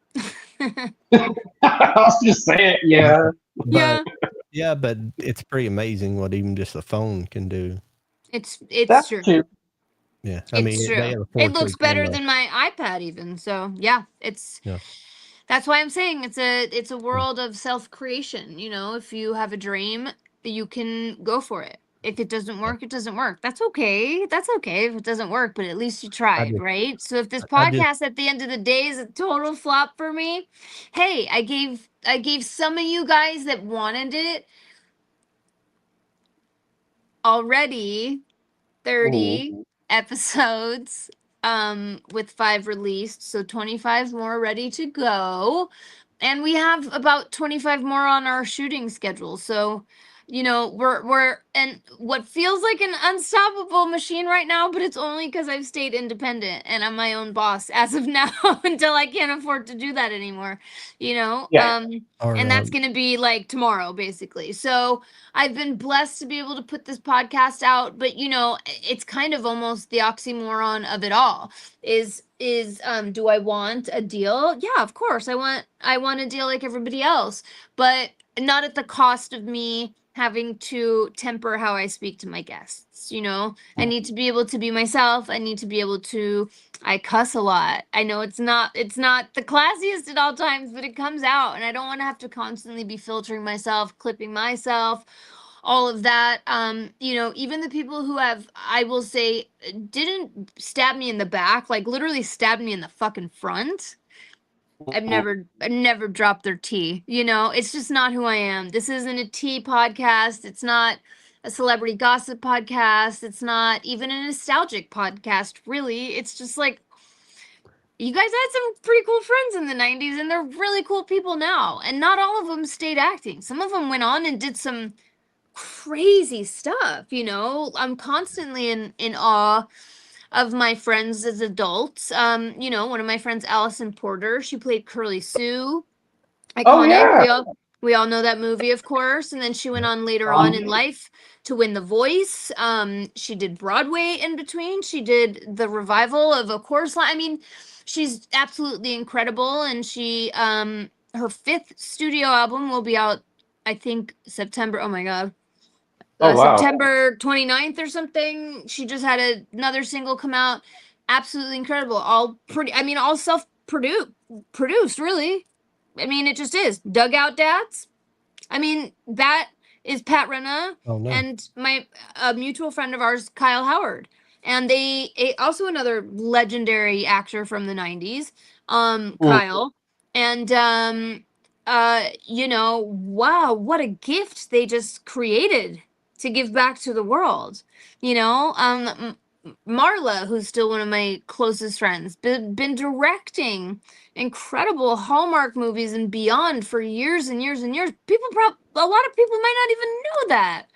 I'll just say it. Yeah. but, yeah, but it's pretty amazing what even just the phone can do. it's That's true. true. Yeah, It's they true. have a It 4K looks better camera. than my iPad, even. So yeah, Yeah. That's why I'm saying it's a world of self creation. If you have a dream, you can go for it. If it doesn't work, it doesn't work. That's okay. That's okay if it doesn't work, but at least you tried, right? So if this I just- podcast at the end of the day is a total flop for me, hey, I gave some of you guys that wanted it already 30 episodes with 5 released, so 25 more ready to go, and we have about 25 more on our shooting schedule. So we're and what feels like an unstoppable machine right now, but it's only because I've stayed independent and I'm my own boss as of now until I can't afford to do that anymore. Yeah. And that's going to be like tomorrow, basically. So I've been blessed to be able to put this podcast out, but it's kind of almost the oxymoron of it all. Do I want a deal? Yeah, of course. I want a deal like everybody else, but not at the cost of me having to temper how I speak to my guests. I need to be able to be myself. I need to be able to I cuss a lot. I know it's not the classiest at all times, but it comes out, and I don't want to have to constantly be filtering myself, clipping myself, all of that. Even the people who have, I will say, didn't stab me in the back, like literally stabbed me in the fucking front. I've never dropped their tea. It's just not who I am. This isn't a tea podcast. It's not a celebrity gossip podcast. It's not even a nostalgic podcast, really. It's just like, you guys had some pretty cool friends in the 90s, and they're really cool people now. And not all of them stayed acting. Some of them went on and did some crazy stuff. I'm constantly in awe of my friends as adults. One of my friends, Allison Porter, she played Curly Sue. Iconic. Oh, yeah. We all know that movie, of course. And then she went on later on in life to win The Voice. She did Broadway in between. She did the revival of A Chorus Line. I mean, she's absolutely incredible. And she, her 5th studio album will be out, I think, September. Oh my God. Oh, wow. September 29th or something. She just had another single come out. Absolutely incredible. All self-produced, really. I mean, it just is. Dugout Dads. I mean, that is Pat Renna and my mutual friend of ours, Kyle Howard. And also another legendary actor from the 90s, Kyle. And wow, what a gift they just created to give back to the world. Marla, who's still one of my closest friends, been directing incredible Hallmark movies and beyond for years and years and years. A lot of people might not even know that.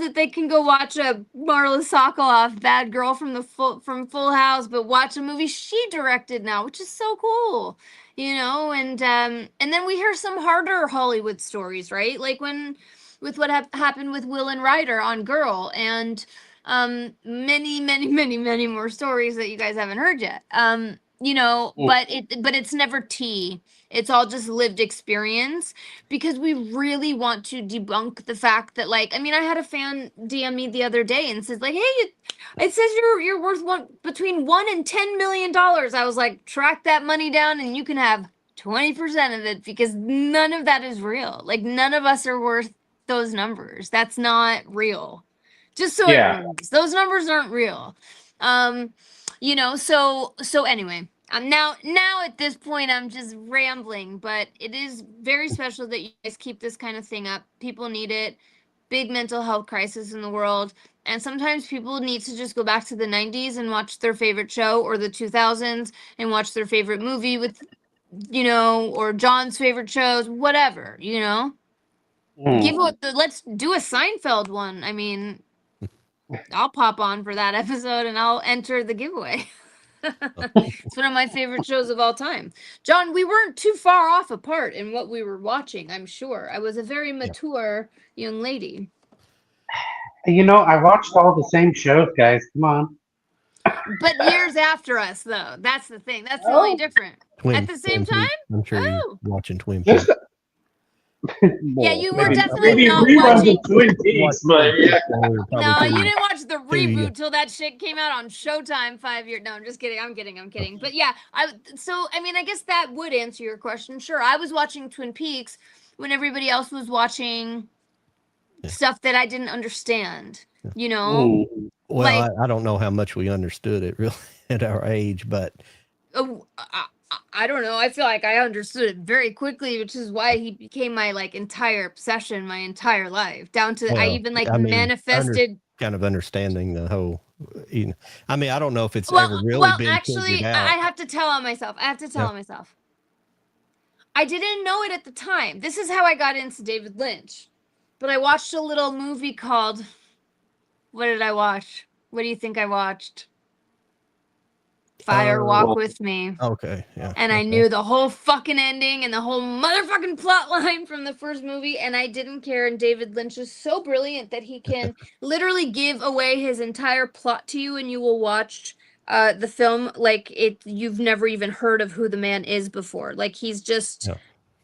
That they can go watch a Marla Sokoloff, bad girl from from Full House, but watch a movie she directed now, which is so cool. And then we hear some harder Hollywood stories, right? Like with what happened with Will and Ryder on Girl, and many, many, many, many more stories that you guys haven't heard yet. But it's never tea. It's all just lived experience, because we really want to debunk the fact that, like, I mean, I had a fan DM me the other day and says, like, hey, it says you're worth between $1 and $10 million. I was like, track that money down and you can have 20% of it, because none of that is real. Like, none of us are worth those numbers. That's not real. Just so everyone knows, those numbers aren't real. So anyway, I'm now at this point I'm just rambling, but it is very special that you guys keep this kind of thing up. People need it. Big mental health crisis in the world. And sometimes people need to just go back to the 90s and watch their favorite show, or the 2000s and watch their favorite movie with, or John's favorite shows, whatever, let's do a Seinfeld one. I mean, I'll pop on for that episode and I'll enter the giveaway. It's one of my favorite shows of all time. John, we weren't too far off apart in what we were watching, I'm sure. I was a very mature young lady. I watched all the same shows, guys. Come on. But years after us, though. That's the thing. That's the only difference. At the same time? I'm sure you're watching Twin Peaks. Yeah, you were definitely not watching Twin Peaks, but yeah. No, you didn't watch the reboot till that shit came out on Showtime 5 years. No, I'm just kidding. I'm kidding. But yeah, I guess that would answer your question. Sure, I was watching Twin Peaks when everybody else was watching stuff that I didn't understand. Well, like, I don't know how much we understood it really at our age, but I don't know. I feel like I understood it very quickly, which is why he became my entire obsession my entire life. Down to I even manifested kind of understanding the whole. I mean, I don't know if it's ever really been figured out. I have to tell on myself. I didn't know it at the time. This is how I got into David Lynch. But I watched a little movie called. What did I watch? What do you think I watched? Fire Walk with Me. Okay, yeah. And I knew the whole fucking ending and the whole motherfucking plot line from the first movie, and I didn't care. And David Lynch is so brilliant that he can literally give away his entire plot to you, and you will watch the film like you've never even heard of who the man is before. Like, he's just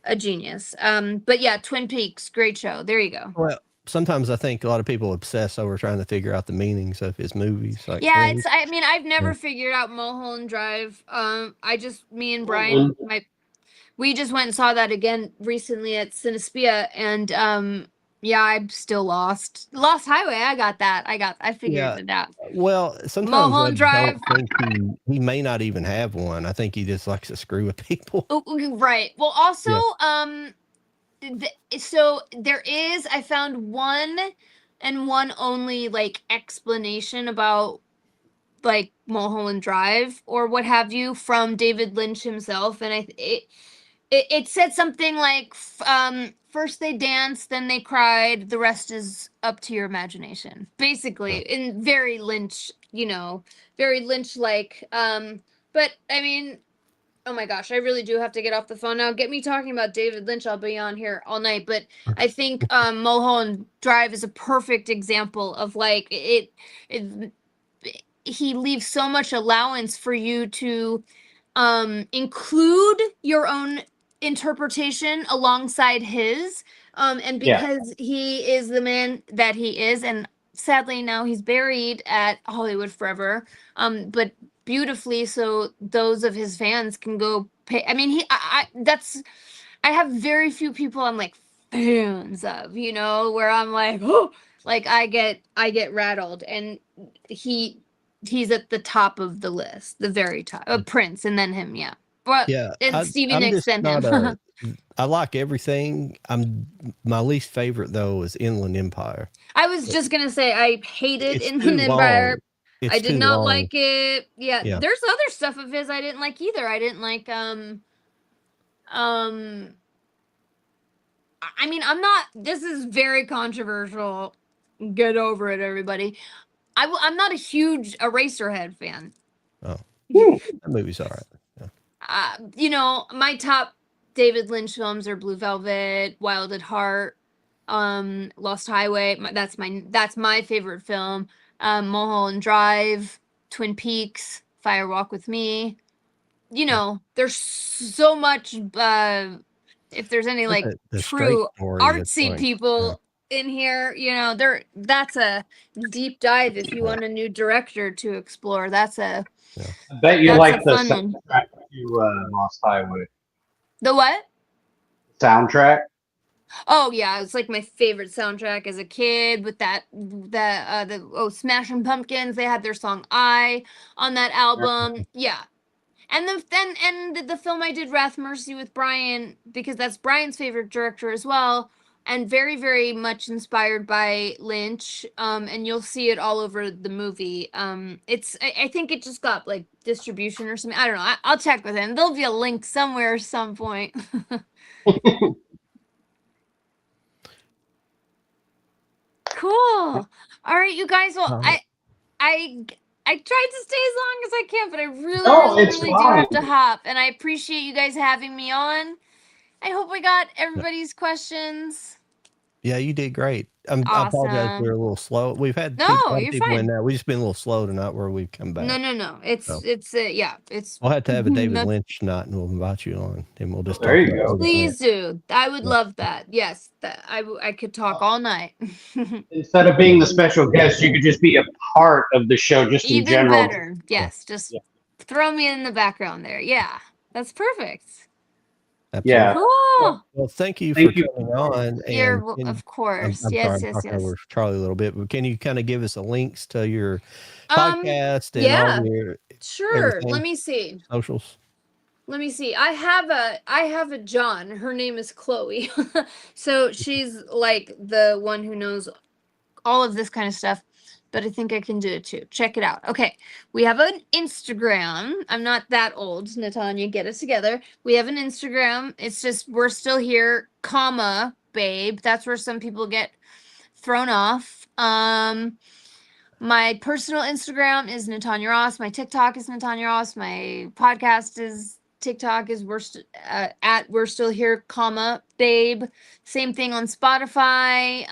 a genius. But yeah, Twin Peaks, great show. There you go. Well, sometimes I think a lot of people obsess over trying to figure out the meanings of his movies. Like, I've never figured out Mulholland Drive. Me and Brian, we just went and saw that again recently at Cinespia, and I'm still lost. Lost Highway, I got that. I figured it out. Well, sometimes Mulholland Drive. I don't think he may not even have one. I think he just likes to screw with people. Right. Well, also, so there is, I found one and one only explanation about Mulholland Drive or what have you from David Lynch himself, and it said something like first they danced, then they cried, the rest is up to your imagination, basically, in very Lynch, very Lynch like. But I mean, oh my gosh, I really do have to get off the phone now. Get me talking about David Lynch, I'll be on here all night. But I think Mulholland Drive is a perfect example of he leaves so much allowance for you to include your own interpretation alongside his. And because he is the man that he is, and sadly now he's buried at Hollywood Forever, but beautifully so those of his fans can go pay. I mean, I have very few people I'm fans of, where I'm I get rattled, and he's at the top of the list, the very top. Prince, and then him, and Stevie Nicks, then him. I like everything. My least favorite though is Inland Empire. I was just gonna say I hated Inland Empire. I did not like it. Yeah, there's other stuff of his I didn't like either. I didn't like I mean, this is very controversial. Get over it, everybody. I'm not a huge Eraserhead fan. Oh, that movie's all right. Yeah. My top David Lynch films are Blue Velvet, Wild at Heart, Lost Highway. That's my favorite film. Mulholland Drive, Twin Peaks, Fire Walk with Me. You know, there's so much. If there's any like The straight true story is artsy like, people in here, you know, that's a deep dive if you want a new director to explore. That's a I bet you that's like a the fun one. soundtrack to Lost Highway. The what? Soundtrack? Oh yeah, it's like my favorite soundtrack as a kid with the Smashing Pumpkins. They had their song "I" on that album. Yeah, and the film I did Wrath Mercy with Brian, because that's Brian's favorite director as well, and very very much inspired by Lynch. And you'll see it all over the movie. I think it just got like distribution or something. I don't know. I'll check with him. There'll be a link somewhere at some point. Cool. All right, you guys. Well, I tried to stay as long as I can, but I really do have to hop. And I appreciate you guys having me on. I hope I got everybody's questions. Yeah, you did great. I apologize, we're a little slow. We've had people in now. We've just been a little slow tonight where we've come back. No. It's We'll have to have a David Lynch night, and we'll invite you on, and we'll just there talk you about go. Please do. I would love that. Yes, I could talk all night. Instead of being the special guest, you could just be a part of the show, just in Even general. better. Yes, just throw me in the background there. Yeah, that's perfect. Absolutely. Yeah. Cool. Well, thank you for coming on. Of course. I'm yes, sorry, I'm talking yes. over Charlie a little bit, but can you kind of give us the links to your podcast and all your Sure. Let me see. socials? Let me see. I have a John. Her name is Chloe. So she's like the one who knows all of this kind of stuff, but I think I can do it too. Check it out. Okay. We have an Instagram. I'm not that old. Natanya, get it together. We have an Instagram. It's just, we're still here, comma, babe. That's where some people get thrown off. My personal Instagram is Natanya Ross. My TikTok is Natanya Ross. My podcast is TikTok is at We're Still Here, comma, babe. Same thing on Spotify.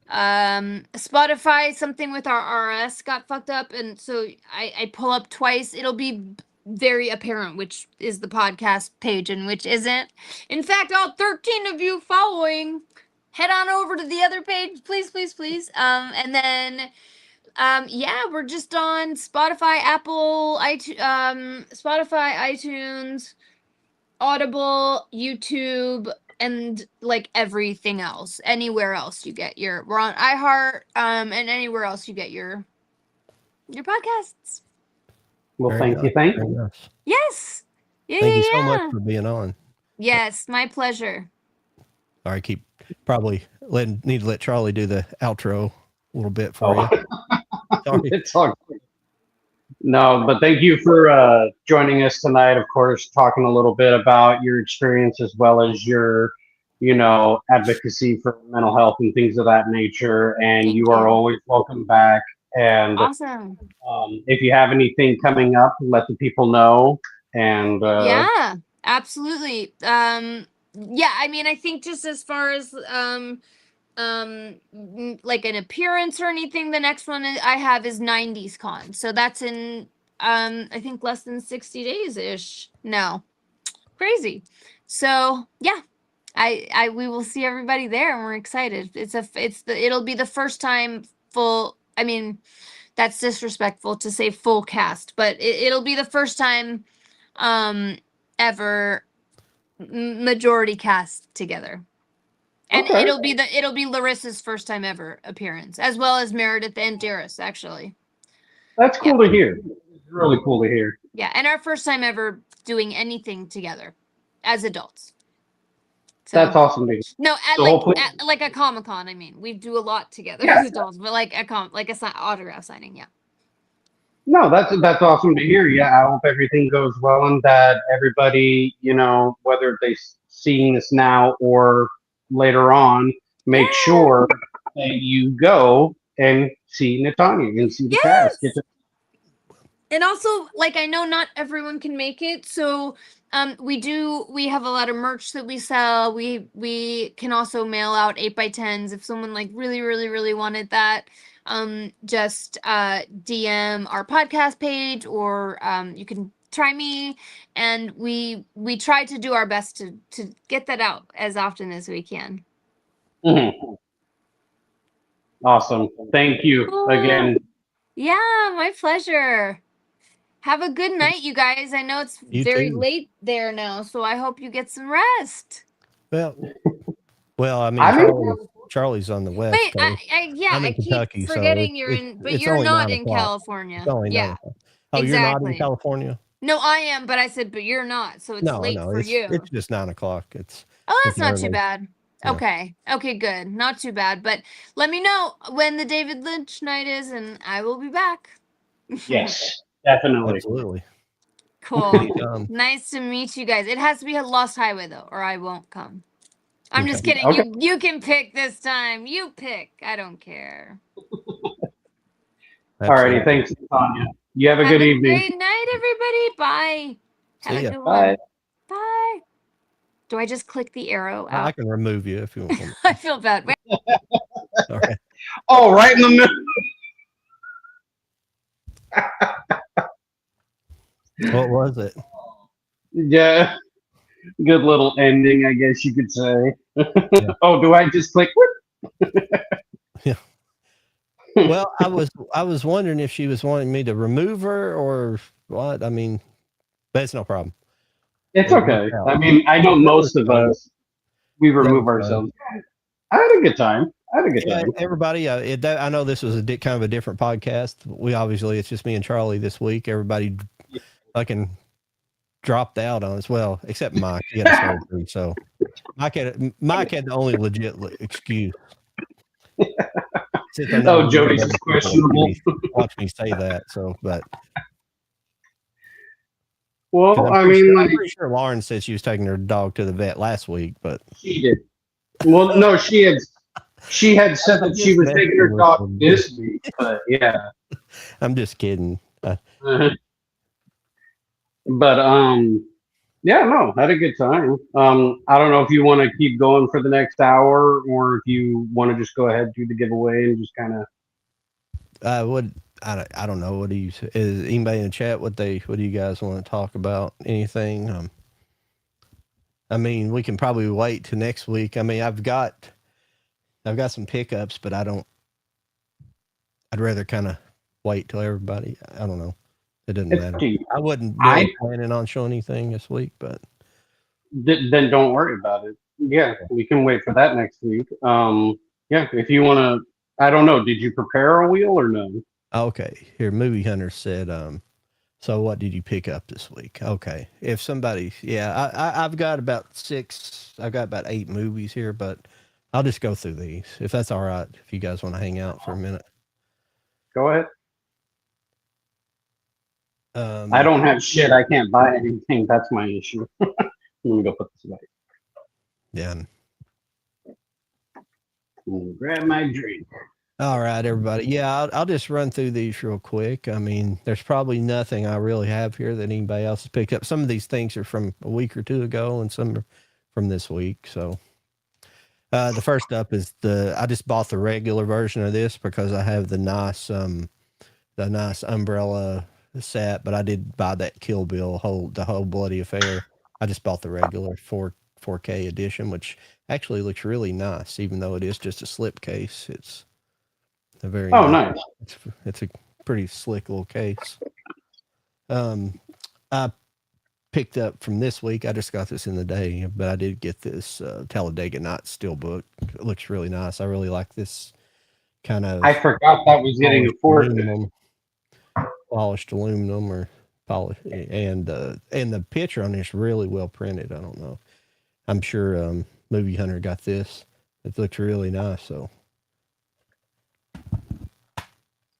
Spotify, something with our RS got fucked up, and so I pull up twice. It'll be very apparent which is the podcast page and which isn't. In fact, all 13 of you following, head on over to the other page, please. And then we're just on Spotify, Apple, Spotify, iTunes, Audible, YouTube, and like everything else. Anywhere else you get we're on iHeart, and anywhere else you get your podcasts. Well, thank you. Nice. Yes. Thank you so much for being on. Yes, my pleasure. Sorry, need to let Charlie do the outro a little bit for you. Sorry. It's all good. No, but thank you for joining us tonight. Of course, talking a little bit about your experience as well as your, advocacy for mental health and things of that nature. And you are always welcome back. And awesome. If you have anything coming up, let the people know. And yeah, absolutely. I mean, I think just as far as like an appearance or anything, the next one I have is 90s Con, so that's in I think less than 60 days ish now. Crazy. So yeah, we will see everybody there, and we're excited. It'll be the first time full. I mean, that's disrespectful to say full cast, but it'll be the first time ever majority cast together. And it'll be Larissa's first time ever appearance, as well as Meredith and Darius, actually. That's cool to hear. It's really cool to hear. Yeah, and our first time ever doing anything together as adults. So, that's awesome, dude. No, at like a Comic-Con. I mean, we do a lot together as adults, but like a autograph signing, yeah. No, that's awesome to hear. Yeah, I hope everything goes well and that everybody, whether they're seeing this now or later on, make sure that you go and see Natanya and see the cast. And also, like, I know not everyone can make it, so we have a lot of merch that we sell. We can also mail out 8x10s if someone like really wanted that. just DM our podcast page, or you can try me, and we try to do our best to get that out as often as we can. Mhm. Awesome. Thank you again. Yeah, my pleasure. Have a good night, you guys. I know it's You very too. late there now, so I hope you get some rest. Well, I mean, I mean, Charlie's on the west Wait, coast. I'm I in keep Kentucky, so forgetting you're in, but it's you're only not 9 in o'clock. California. It's only 9 Yeah, o'clock. Oh, you're not in California? No, I am, but I said, but you're not, so it's No, late no, for you. it's just 9 o'clock. Oh, it's that's not too early. bad. Yeah. Okay, good. Not too bad. But let me know when the David Lynch night is, and I will be back. yes, definitely. Absolutely. Cool. Nice to meet you guys. It has to be a Lost Highway though, or I won't come. I'm just Okay. kidding. Okay. You can pick this time. You pick. I don't care. Alrighty, thanks, Natanya. You have a good evening. Great night, everybody. Bye. Have See a ya. good Bye. one. Bye. Do I just click the arrow out? I can remove you if you want. I feel bad. Wait. All right. Oh, right in the middle. What was it? Yeah. Good little ending, I guess you could say. Yeah. Oh, do I just click? Yeah. Well, I was wondering if she was wanting me to remove her or what. I mean, but it's no problem. It's okay. I mean, I know most of us, we remove ourselves. I had a good time. Everybody, I know this was kind of a different podcast. It's just me and Charlie this week. Everybody fucking dropped out on us. Well, except Mike. He had a surgery, so Mike had the only legit excuse. Oh, Jody's is questionable. Watch me say that. So, but well, I'm pretty sure Lauren said she was taking her dog to the vet last week, but she did. Well, no, she had said that she was taking her dog this week, but yeah. I'm just kidding. But yeah, no, had a good time. I don't know if you want to keep going for the next hour, or if you want to just go ahead and do the giveaway and just kind of. I don't know. What do you? Is anybody in the chat? What do you guys want to talk about? Anything? I mean, we can probably wait till next week. I mean, I've got some pickups, but I'd rather kind of wait till everybody. I don't know. It doesn't matter. I wasn't really planning on showing anything this week, but then don't worry about it. Yeah, we can wait for that next week. Yeah, if you want to. I don't know. Did you prepare a wheel or no? Okay. Here, Movie Hunter said, so what did you pick up this week? Okay. If somebody, I've got about 8 movies here, but I'll just go through these if that's all right. If you guys want to hang out for a minute. Go ahead. I don't have shit. I can't buy anything. That's my issue. Let me go put this away. Yeah. Grab my drink. All right, everybody. Yeah, I'll just run through these real quick. I mean, there's probably nothing I really have here that anybody else has picked up. Some of these things are from a week or two ago, and some are from this week. So, the first up is I just bought the regular version of this because I have the nice umbrella set, but I did buy that Kill Bill the whole bloody affair. I just bought the regular 4K edition, which actually looks really nice, even though it is just a slipcase. It's a very nice. It's a pretty slick little case. I picked up from this week. I just got this in the day, but I did get this Talladega Nights Steelbook. It looks really nice. I really like this kind of. I forgot that was getting a 4K. Polished aluminum or polished, and the picture on this really well printed. I don't know. I'm sure Movie Hunter got this. It looks really nice. So.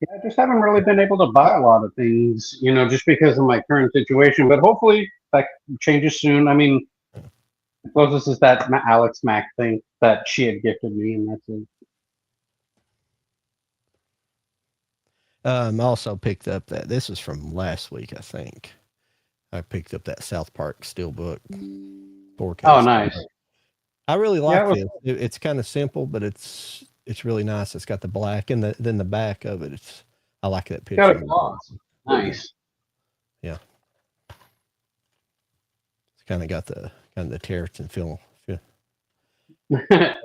Yeah, I just haven't really been able to buy a lot of things, just because of my current situation. But hopefully that changes soon. I mean, the closest is that Alex Mack thing that she had gifted me, and that's it. Also picked up this is from last week, I think. I picked up that South Park Steelbook 4K. Oh, nice. I really like this. It's kind of simple, but it's it's really nice. It's got the black and then the back of it. I like that Got a picture. gloss. Nice. Yeah. It's kind of got the terracin feel. The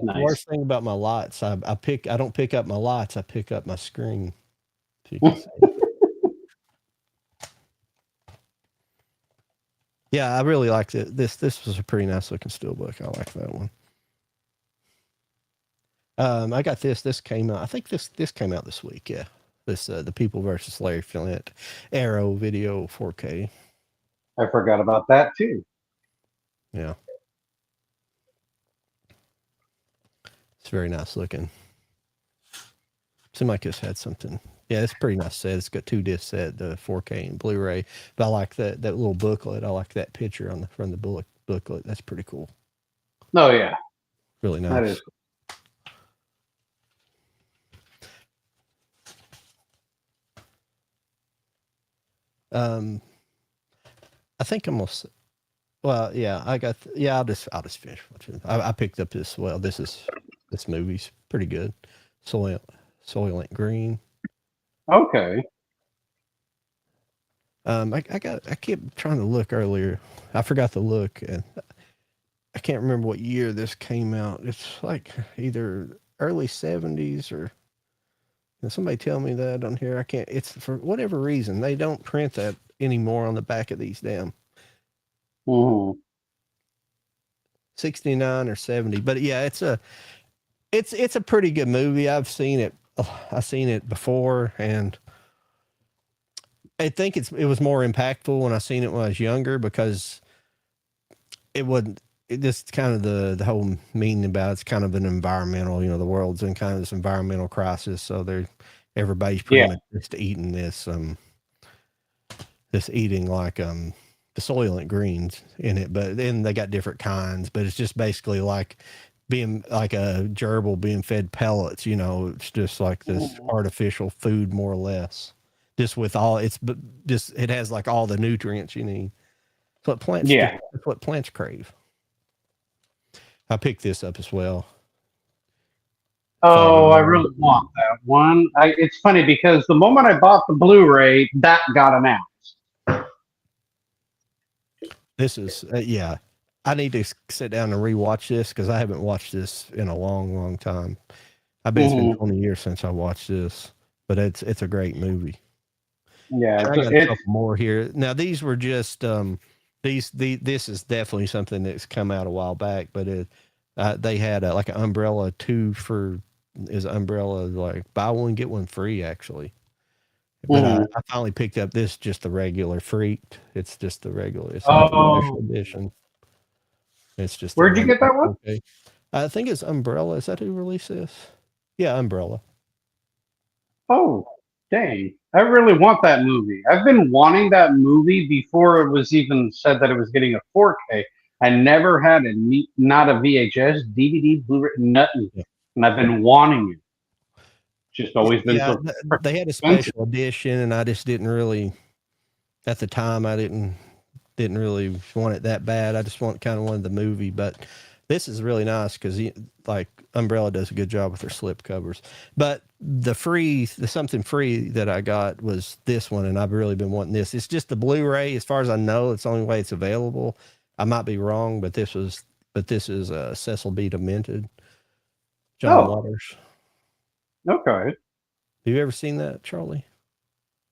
Nice. worst thing about my lights, I don't pick up my lights. I pick up my screen. So you can see. Yeah, I really liked it. This was a pretty nice looking steelbook. I like that one. I got this. This came out. I think this came out this week. Yeah, this The People versus Larry Flint Arrow Video 4K. I forgot about that too. Yeah, it's very nice looking. Seemed like this had something. Yeah, it's a pretty nice set. It's got 2 disc set, the 4K and Blu-ray. But I like that little booklet. I like that picture on the front of the booklet. That's pretty cool. Oh yeah, Really nice. that is. I think almost. Well, yeah, I'll just finish. I picked up this. Well, this movie's pretty good. Soylent Green. Okay. I kept trying to look earlier. I forgot to look, and I can't remember what year this came out. It's like either early 70s or. Can somebody tell me that on here? I can't. It's for whatever reason they don't print that anymore on the back of these damn. 69 or 70, but yeah, it's a pretty good movie. I've seen it before, and I think it was more impactful when I seen it when I was younger, because it just kind of the whole meaning about it's kind of an environmental, the world's in kind of this environmental crisis, so everybody's pretty much just eating this eating like the Soylent Greens in it, but then they got different kinds, but it's just basically like being like a gerbil being fed pellets, it's just like this artificial food, more or less, just with all it has like all the nutrients you need. It's what plants do. That's what plants crave. I picked this up as well. Oh, I really want that one. It's funny because the moment I bought the Blu-ray, that got announced. This is, I need to sit down and rewatch this because I haven't watched this in a long, long time. I bet it's been 20 years since I watched this, but it's a great movie. Yeah, I got a couple more here. Now, these were just, this is definitely something that's come out a while back, but they had like an umbrella umbrella, like buy one, get one free, actually. But I finally picked up this, just the regular Freaked. It's just the regular. It's not the special edition. It's just. Where'd you get that one? Okay. I think it's Umbrella. Is that who released this? Yeah, Umbrella. Oh, dang. I really want that movie. I've been wanting that movie before it was even said that it was getting a 4K. I never had not a VHS, DVD, Blu-ray, nothing. Yeah. And I've been wanting it. Just always been so they had a special edition, and I just didn't really, at the time, I didn't really want it that bad. I just wanted the movie, but this is really nice because like Umbrella does a good job with their slip covers. But the something free that I got was this one, and I've really been wanting this. It's just the Blu-ray, as far as I know. It's the only way it's available. I might be wrong, but this is Cecil B. Demented, John Waters. Okay. Have you ever seen that, Charlie?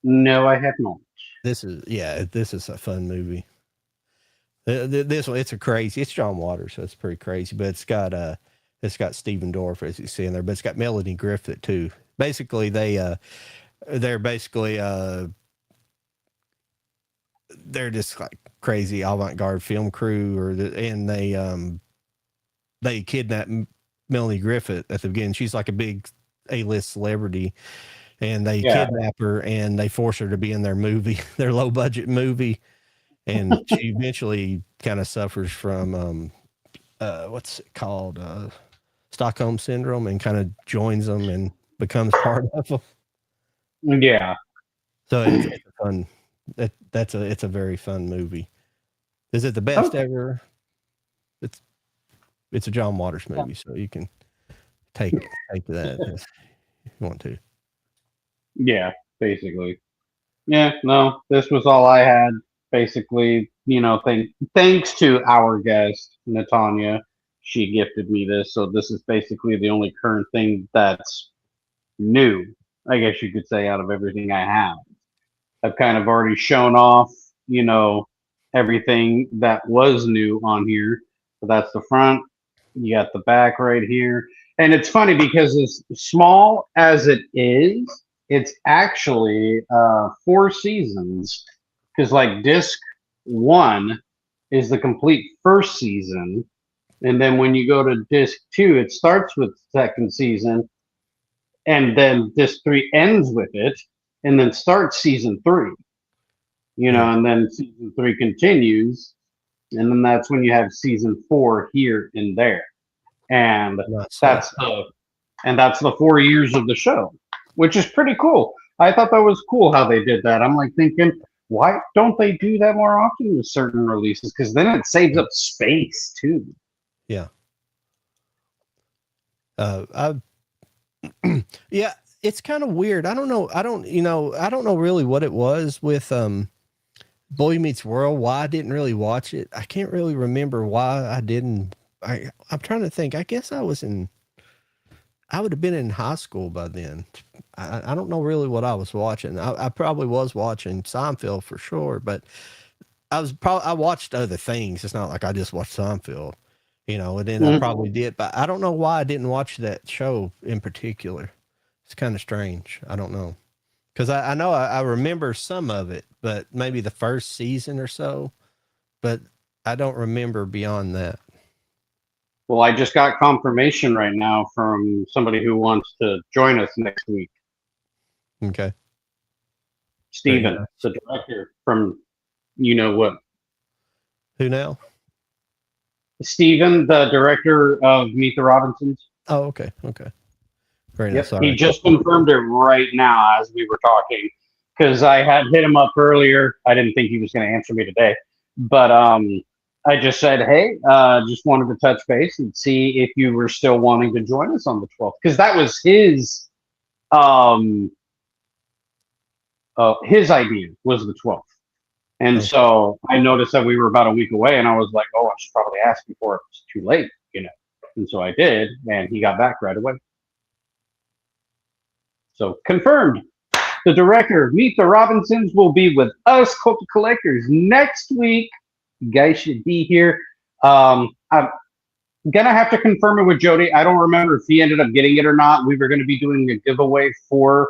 No, I have not. This is a fun movie. This one, it's John Waters, so it's pretty crazy, but it's got Stephen Dorff, as you see in there, but it's got Melanie Griffith too. Basically, they're just like crazy avant-garde film crew, and they kidnap Melanie Griffith at the beginning. She's like a big A-list celebrity, and they kidnap her and they force her to be in their movie, their low budget movie. And she eventually kind of suffers from, what's it called? Stockholm syndrome, and kind of joins them and becomes part of them. Yeah. So it's a fun, it's a very fun movie. Is it the best ever? It's a John Waters movie, so you can take that if you want to. Yeah, basically. Yeah, no, this was all I had. Basically, thanks to our guest, Natanya, she gifted me this. So this is basically the only current thing that's new, I guess you could say, out of everything I have. I've kind of already shown off, everything that was new on here. So that's the front. You got the back right here. And it's funny because as small as it is, it's actually 4 seasons. Because like disc one is the complete first season. And then when you go to disc two, it starts with second season. And then disc three ends with it. And then starts season three. And then season three continues. And then that's when you have season 4 here and there. And that's the 4 years of the show, which is pretty cool. I thought that was cool how they did that. I'm like thinking, why don't they do that more often with certain releases? Because then it saves up space too. Yeah. Yeah, it's kind of weird. I don't know really what it was with Boy Meets World, why I didn't really watch it. I can't really remember why I didn't. I'm trying to think. I guess I would have been in high school by then. I don't know really what I was watching. I probably was watching Seinfeld for sure, but I watched other things. It's not like I just watched Seinfeld, and then I probably did, but I don't know why I didn't watch that show in particular. It's kind of strange. I don't know. Because I know I remember some of it, but maybe the first season or so, but I don't remember beyond that. Well, I just got confirmation right now from somebody who wants to join us next week. Okay. Steven, the director from what? Who now? Steven, the director of Meet the Robinsons. Oh, okay. Okay. Very nice. He just confirmed it right now as we were talking, because I had hit him up earlier. I didn't think he was going to answer me today, but I just said, hey, just wanted to touch base and see if you were still wanting to join us on the 12th, because that was his idea was the 12th. And so I noticed that we were about a week away, and I was like, oh, I should probably ask before it's too late, And so I did, and he got back right away. So confirmed. The director of Meet the Robinsons will be with us, Cult Collectors, next week. You guys should be here. I'm gonna have to confirm it with Jody. I don't remember if he ended up getting it or not. We were going to be doing a giveaway for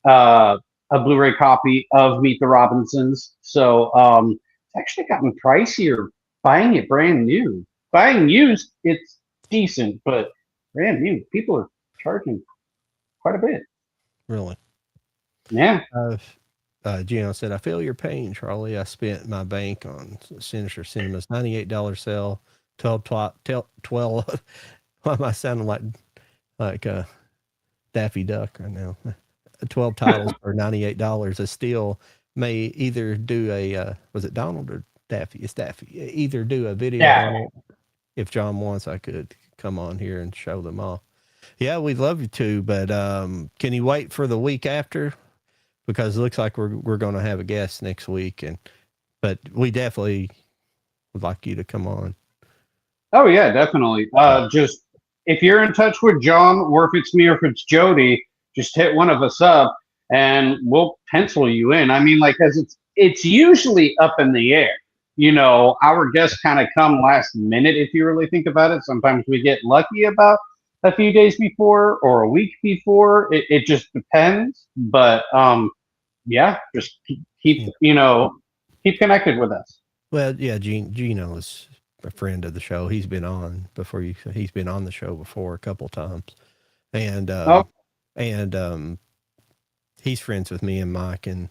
a Blu-ray copy of Meet the Robinsons. So it's actually gotten pricier buying it brand new. Buying used, it's decent, but brand new, people are charging quite a bit. Really? Yeah. Gino said, I feel your pain, Charlie. I spent my bank on Sinister Cinema's $98 sale, 12. Why am I sounding like Daffy Duck right now? 12 titles for $98. A Steel may either do a, was it Donald or Daffy? It's Daffy. Either do a video on it. If John wants, I could come on here and show them all. Yeah, we'd love you to, but can you wait for the week after? Because it looks like we're going to have a guest next week, but we definitely would like you to come on. Oh yeah, definitely. Just if you're in touch with John, or if it's me, or if it's Jody, just hit one of us up, and we'll pencil you in. I mean, because it's usually up in the air. Our guests kind of come last minute. If you really think about it, sometimes we get lucky about a few days before or a week before. It just depends. But yeah, just keep connected with us. Well, yeah, Gino is a friend of the show. He's been on before. He's been on the show before a couple times, and he's friends with me and Mike and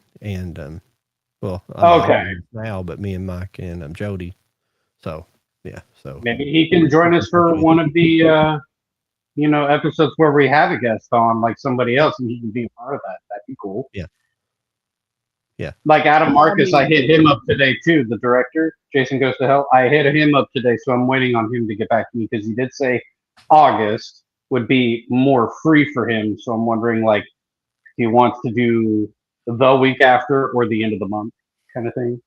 well, I'm now, but me and Mike and Jody. So yeah, so maybe he can join us for one of the episodes where we have a guest on, like somebody else, and he can be a part of that. That'd be cool. Yeah. Yeah. Like Adam Marcus, I hit him up today too. The director, Jason Goes to Hell. I hit him up today, so I'm waiting on him to get back to me because he did say August. would be more free for him. So I'm wondering, like, if he wants to do the week after or the end of the month kind of thing.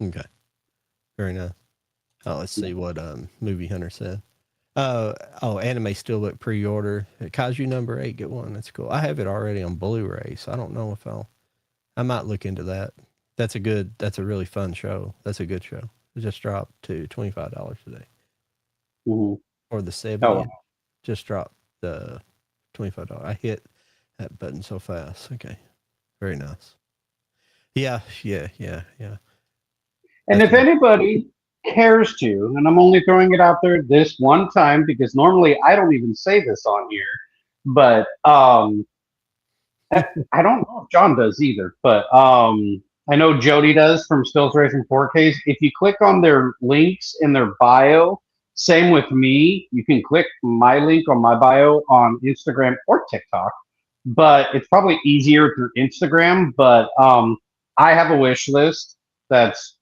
Okay. Very nice. Oh, let's see what Movie Hunter said. Anime Steelbook pre-order. Kaiju number 8, get one. That's cool. I have it already on Blu-ray, so I don't know if I might look into that. That's a really fun show. That's a good show. It just dropped to $25 today. Mm-hmm. Or the 70th. Just dropped the $25. I hit that button so fast. Okay. Very nice. Yeah. And if anybody cares to, and I'm only throwing it out there this one time because normally I don't even say this on here, but I don't know if John does either, but I know Jody does from Stills Racing 4Ks. If you click on their links in their bio, same with me, you can click my link on my bio on Instagram or TikTok, but it's probably easier through Instagram. But I have a wish list that's,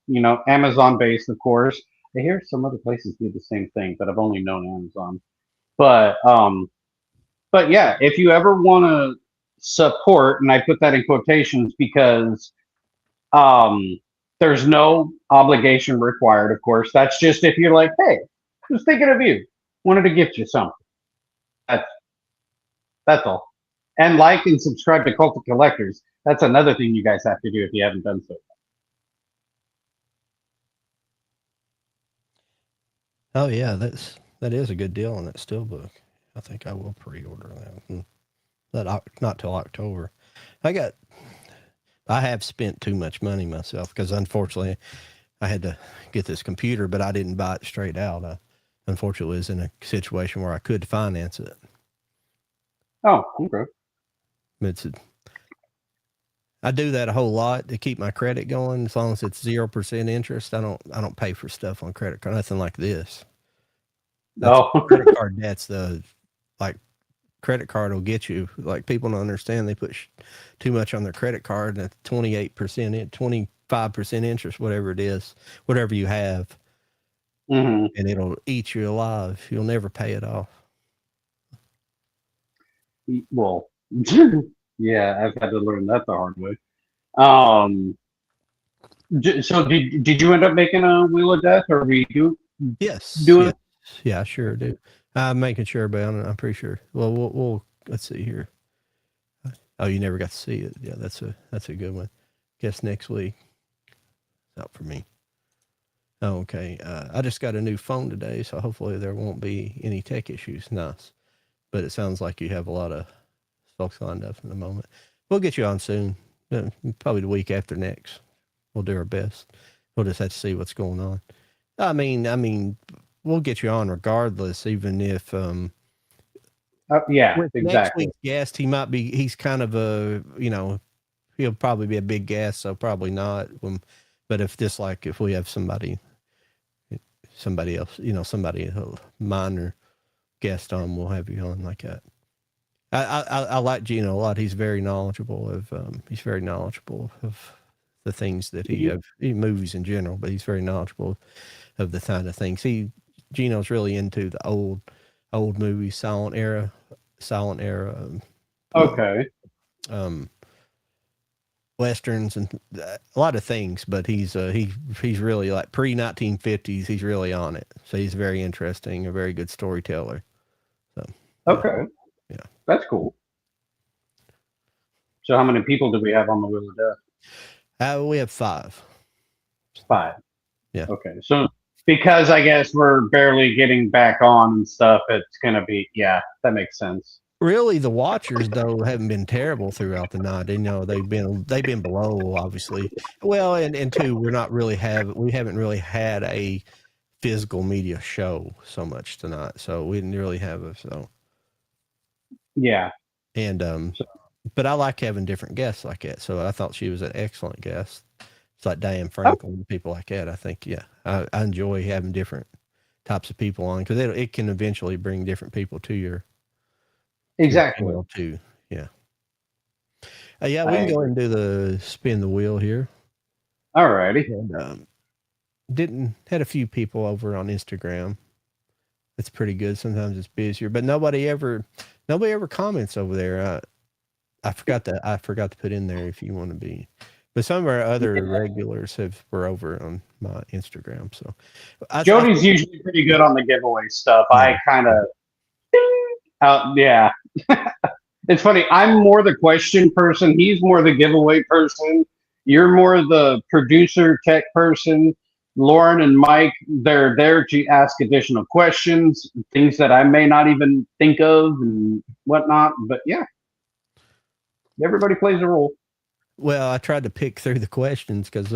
Amazon based, of course. I hear some other places do the same thing, but I've only known Amazon. But yeah, if you ever want to support, and I put that in quotations because there's no obligation required, of course. That's just if you're like, hey, just thinking of you, wanted to gift you something. That's all. And like and subscribe to Cult of Collectors. That's another thing you guys have to do if you haven't done so. Oh yeah, that is a good deal on that Steelbook. I think I will pre-order that. Not till October. I have spent too much money myself because unfortunately I had to get this computer, but I didn't buy it straight out. I unfortunately was in a situation where I could finance it. Oh, okay. I do that a whole lot to keep my credit going. As long as it's 0% interest, I don't pay for stuff on credit card. Nothing like this. Credit card debt's credit card will get you. Like, people don't understand, they put too much on their credit card, and it's 28%, 25% interest, whatever it is, whatever you have, and it'll eat you alive. You'll never pay it off. Well, yeah, I've had to learn that the hard way. So did you end up making a Wheel of Death, or we do? Yes. Doing? Yes. Yeah, I sure do. I'm making sure, but I'm pretty sure. Well, we'll let's see here. Oh, you never got to see it. Yeah, that's a good one. Guess next week. It's out for me. Oh, okay. I just got a new phone today, so hopefully there won't be any tech issues. Nice. But it sounds like you have a lot of folks lined up in the moment. We'll get you on soon. Probably the week after next. We'll do our best. We'll just have to see what's going on. I mean, we'll get you on regardless, even if Yeah, with exactly. next week's guest, he's kind of he'll probably be a big guest, so probably not. But if we have somebody else, somebody a minor guest on, we'll have you on like that. I like Gino a lot. He's very knowledgeable of the things that he movies in general, but he's very knowledgeable of the kind of things. Gino's really into the old movies, silent era. Okay. Westerns and a lot of things, but he's really like pre-1950s. He's really on it. So he's very interesting, a very good storyteller. So okay. Yeah. That's cool. So how many people do we have on the Wheel of Death? We have 5. 5. Yeah. Okay. So because I guess we're barely getting back on and stuff, it's gonna be, yeah, that makes sense. Really, the watchers though haven't been terrible throughout the night. They've been below, obviously. Well, and two, we haven't really had a physical media show so much tonight, so we didn't really have a so. Yeah. And but I like having different guests like that. So I thought she was an excellent guest. It's like Diane Franklin, people like that. I think, yeah, I enjoy having different types of people on because it can eventually bring different people to your exactly too. Yeah. Yeah, we can go ahead and do the spin the wheel here. Alrighty. And had a few people over on Instagram. It's pretty good. Sometimes it's busier, but nobody ever comments over there. I forgot to put in there if you want to be, but some of our other regulars were over on my Instagram. So Jody's usually pretty good on the giveaway stuff. Yeah. I kind of, yeah. It's funny. I'm more the question person. He's more the giveaway person. You're more the producer tech person. Lauren and Mike, they're there to ask additional questions, things that I may not even think of and whatnot. But yeah, everybody plays a role. Well, I tried to pick through the questions because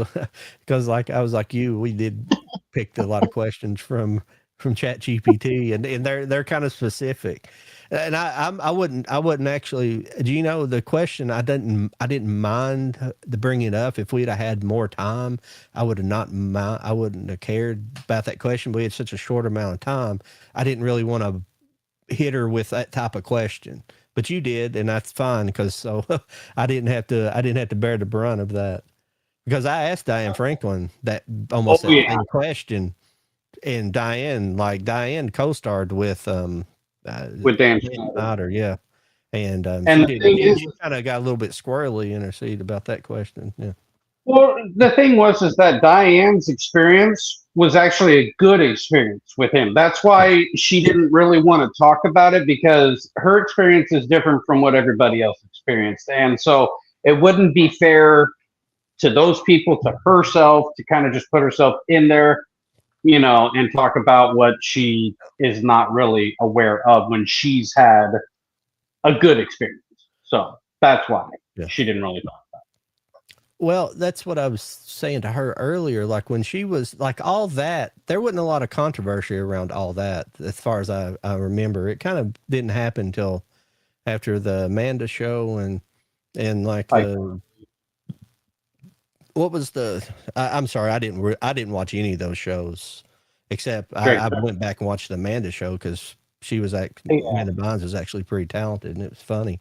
like I was like you, we did pick a lot of questions from Chat GPT, and they're kind of specific. And I wouldn't actually, do you know the question? I didn't mind to bring it up. If we'd have had more time, I would have not mind, I wouldn't have cared about that question. But we had such a short amount of time. I didn't really want to hit her with that type of question, but you did, and that's fine because so I didn't have to bear the brunt of that, because I asked Diane Franklin that almost that same question, and Diane co-starred with Dan Snyder, yeah, and she kind of got a little bit squirrely in her seat about that question, yeah. Well, the thing is that Diane's experience was actually a good experience with him. That's why she didn't really want to talk about it, because her experience is different from what everybody else experienced. And so it wouldn't be fair to those people, to herself, to kind of just put herself in there, and talk about what she is not really aware of when she's had a good experience. So that's why she didn't really talk. Well, that's what I was saying to her earlier. Like when she was like all that, there wasn't a lot of controversy around all that. As far as I remember, it kind of didn't happen until after the Amanda show and like what was the? I'm sorry, I didn't watch any of those shows, except I went back and watched the Amanda show because she was Amanda Bynes was actually pretty talented and it was funny.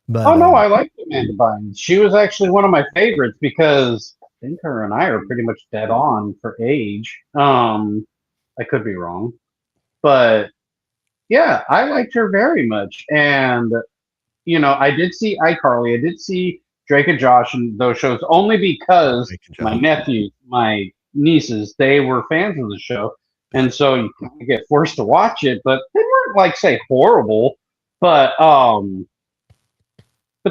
But, I like Amanda Bynes. She was actually one of my favorites because I think her and I are pretty much dead on for age. I could be wrong, but yeah, I liked her very much. And I did see iCarly, I did see Drake and Josh and those shows only because my nephews, my nieces, they were fans of the show, and so you kind of get forced to watch it. But they weren't like say horrible, but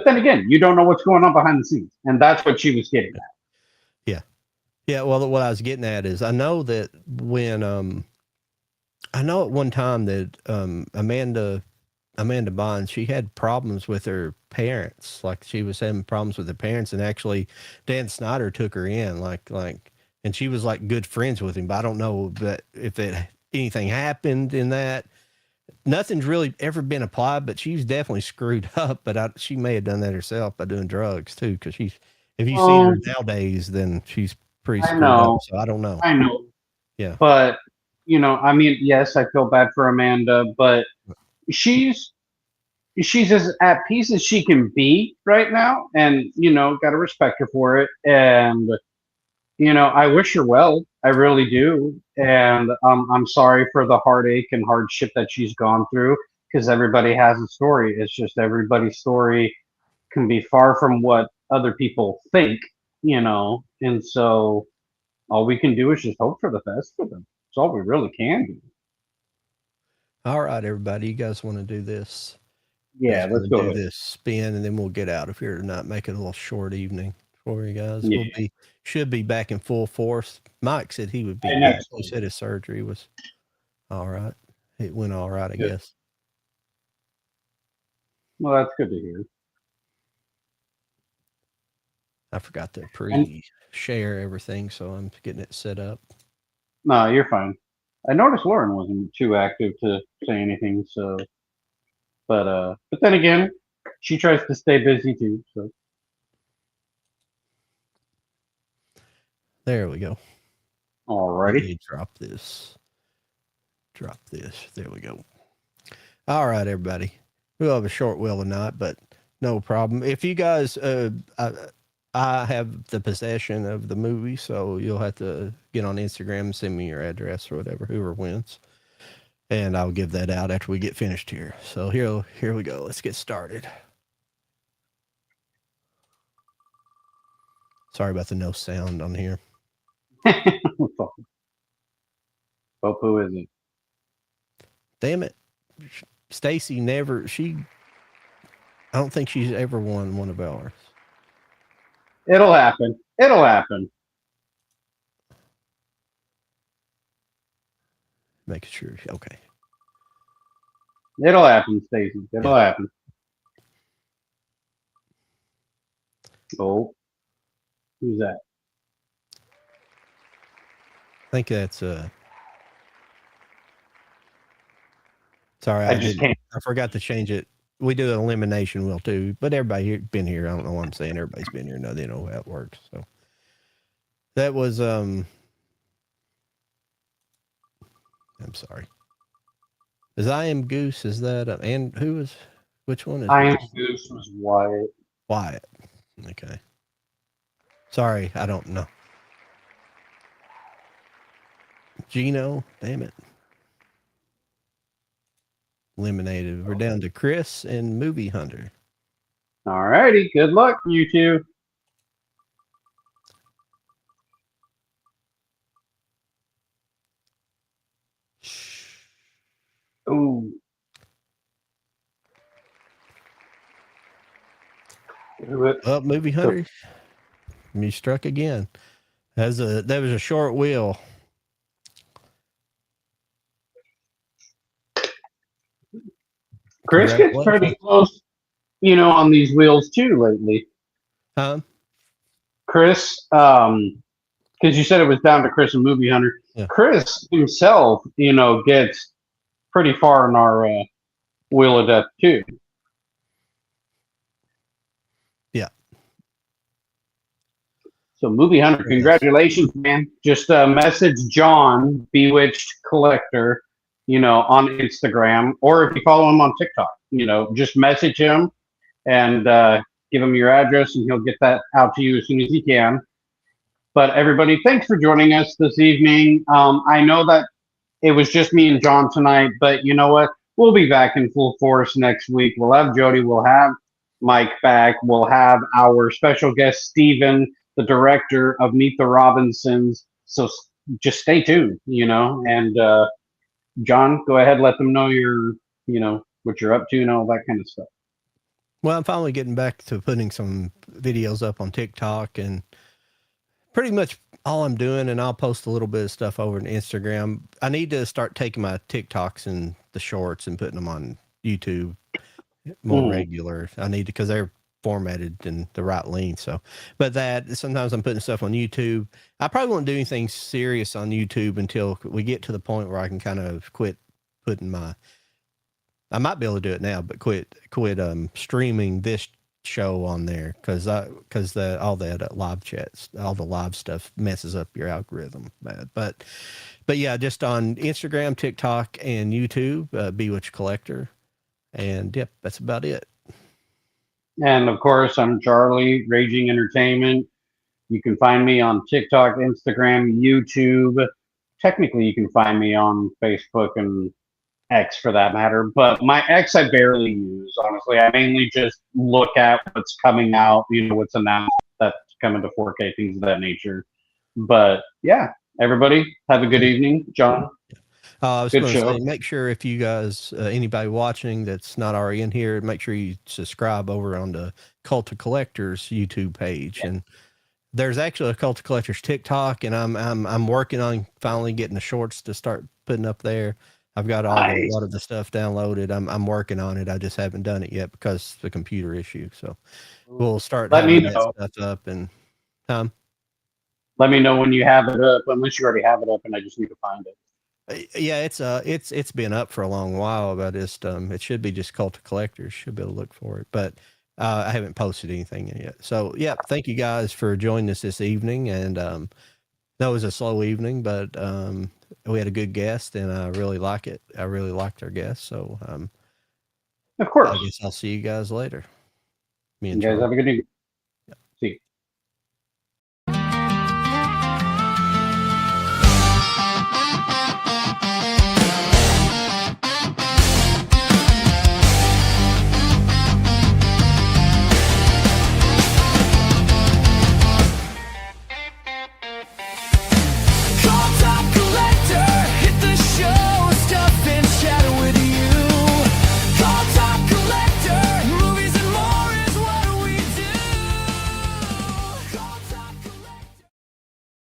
then again, you don't know what's going on behind the scenes. And that's what she was getting at. Yeah. Yeah. Well, what I was getting at is I know that when, I know at one time that Amanda Bynes, she had problems with her parents. Like she was having problems with her parents, and actually Dan Snyder took her in and she was like good friends with him. But I don't know that if anything happened in that. Nothing's really ever been applied, but she's definitely screwed up. But she may have done that herself by doing drugs too. Because if you see her nowadays, then she's pretty screwed up. So I don't know. I know. Yeah. But I mean, yes, I feel bad for Amanda, but she's as at peace as she can be right now, and got to respect her for it. And I wish her well. I really do. And I'm sorry for the heartache and hardship that she's gone through, because everybody has a story. It's just everybody's story can be far from what other people think, and so all we can do is just hope for the best for them. That's all we really can do. All right, everybody, you guys want to do this? Yeah, let's go do this spin, and then we'll get out of here tonight. Make it a little short evening for you guys. Yeah. Should be back in full force. Mike said he would be. He said his surgery was all right. It went all right, I guess. Well, that's good to hear. I forgot to pre-share everything, so I'm getting it set up. No, you're fine. I noticed Lauren wasn't too active to say anything, so. But then again, she tries to stay busy too. So. There we go. Alrighty. Drop this. There we go. All right, everybody. We'll have a short wheel tonight, but no problem. If you guys, I have the possession of the movie, so you'll have to get on Instagram and send me your address or whatever, whoever wins. and I'll give that out after we get finished here. So here we go. Let's get started. Sorry about the no sound on here. Pope, who is it? Damn it. Stacy I don't think she's ever won one of ours. It'll happen. It'll happen. Making sure. Okay. It'll happen, Stacy. It'll happen. Oh, who's that? I think that's sorry, I forgot to change it. We do an elimination wheel too, but everybody here been here. I don't know what I'm saying. Everybody's been here. No, they know how it works. So that was I'm sorry. Is I Am Goose? Is that and who is which one is I Am Goose was Wyatt. Wyatt. Okay. Sorry, I don't know. Gino, damn it. Eliminated. We're down to Chris and Movie Hunter. All righty. Good luck, you two. Ooh. Oh, Movie Hunter. You struck again. That was a short wheel. Chris gets pretty close, on these wheels too lately. Huh? Chris, because you said it was down to Chris and Movie Hunter. Yeah. Chris himself, gets pretty far in our Wheel of Death too. Yeah. So Movie Hunter, congratulations, man. Just message John, Bewitched Collector, on Instagram, or if you follow him on TikTok, just message him and give him your address and he'll get that out to you as soon as he can. But everybody, thanks for joining us this evening. I know that it was just me and John tonight, but you know what? We'll be back in full force next week. We'll have Jody, we'll have Mike back, we'll have our special guest, Steven, the director of Meet the Robinsons. So just stay tuned, and John, go ahead, let them know what you're up to and all that kind of stuff. Well, I'm finally getting back to putting some videos up on TikTok, and pretty much all I'm doing, and I'll post a little bit of stuff over on Instagram. I need to start taking my TikToks and the shorts and putting them on YouTube more regular. I need to, because they're formatted in the right length. So, but sometimes I'm putting stuff on YouTube. I probably won't do anything serious on YouTube until we get to the point where I can kind of quit putting I might be able to do it now, but quit streaming this show on there because all that live chats, all the live stuff messes up your algorithm bad. But yeah, just on Instagram, TikTok, and YouTube, Bewitched Collector, and yep, that's about it. And of course, I'm Charlie, Raging Entertainment. You can find me on TikTok, Instagram, YouTube. Technically, you can find me on Facebook and X for that matter. But my X I barely use, honestly. I mainly just look at what's coming out, what's announced that's coming to 4K, things of that nature. But yeah, everybody, have a good evening. John? I was going to say, make sure if you guys, anybody watching that's not already in here, make sure you subscribe over on the Cult of Collectors YouTube page. Yeah. And there's actually a Cult of Collectors TikTok, and I'm working on finally getting the shorts to start putting up there. I've got a lot of the stuff downloaded. I'm working on it. I just haven't done it yet because of the computer issue. So we'll start having that stuff up. And let me know when you have it up, unless you already have it up and I just need to find it. Yeah, it's been up for a long while, but it should be just Cult of Collectors. Should be able to look for it, but I haven't posted anything yet. So yeah, thank you guys for joining us this evening. And that was a slow evening, but we had a good guest, and I really like it. I really liked our guest. So of course, I guess I'll see you guys later. Me and you guys have a good evening. Yeah. See you.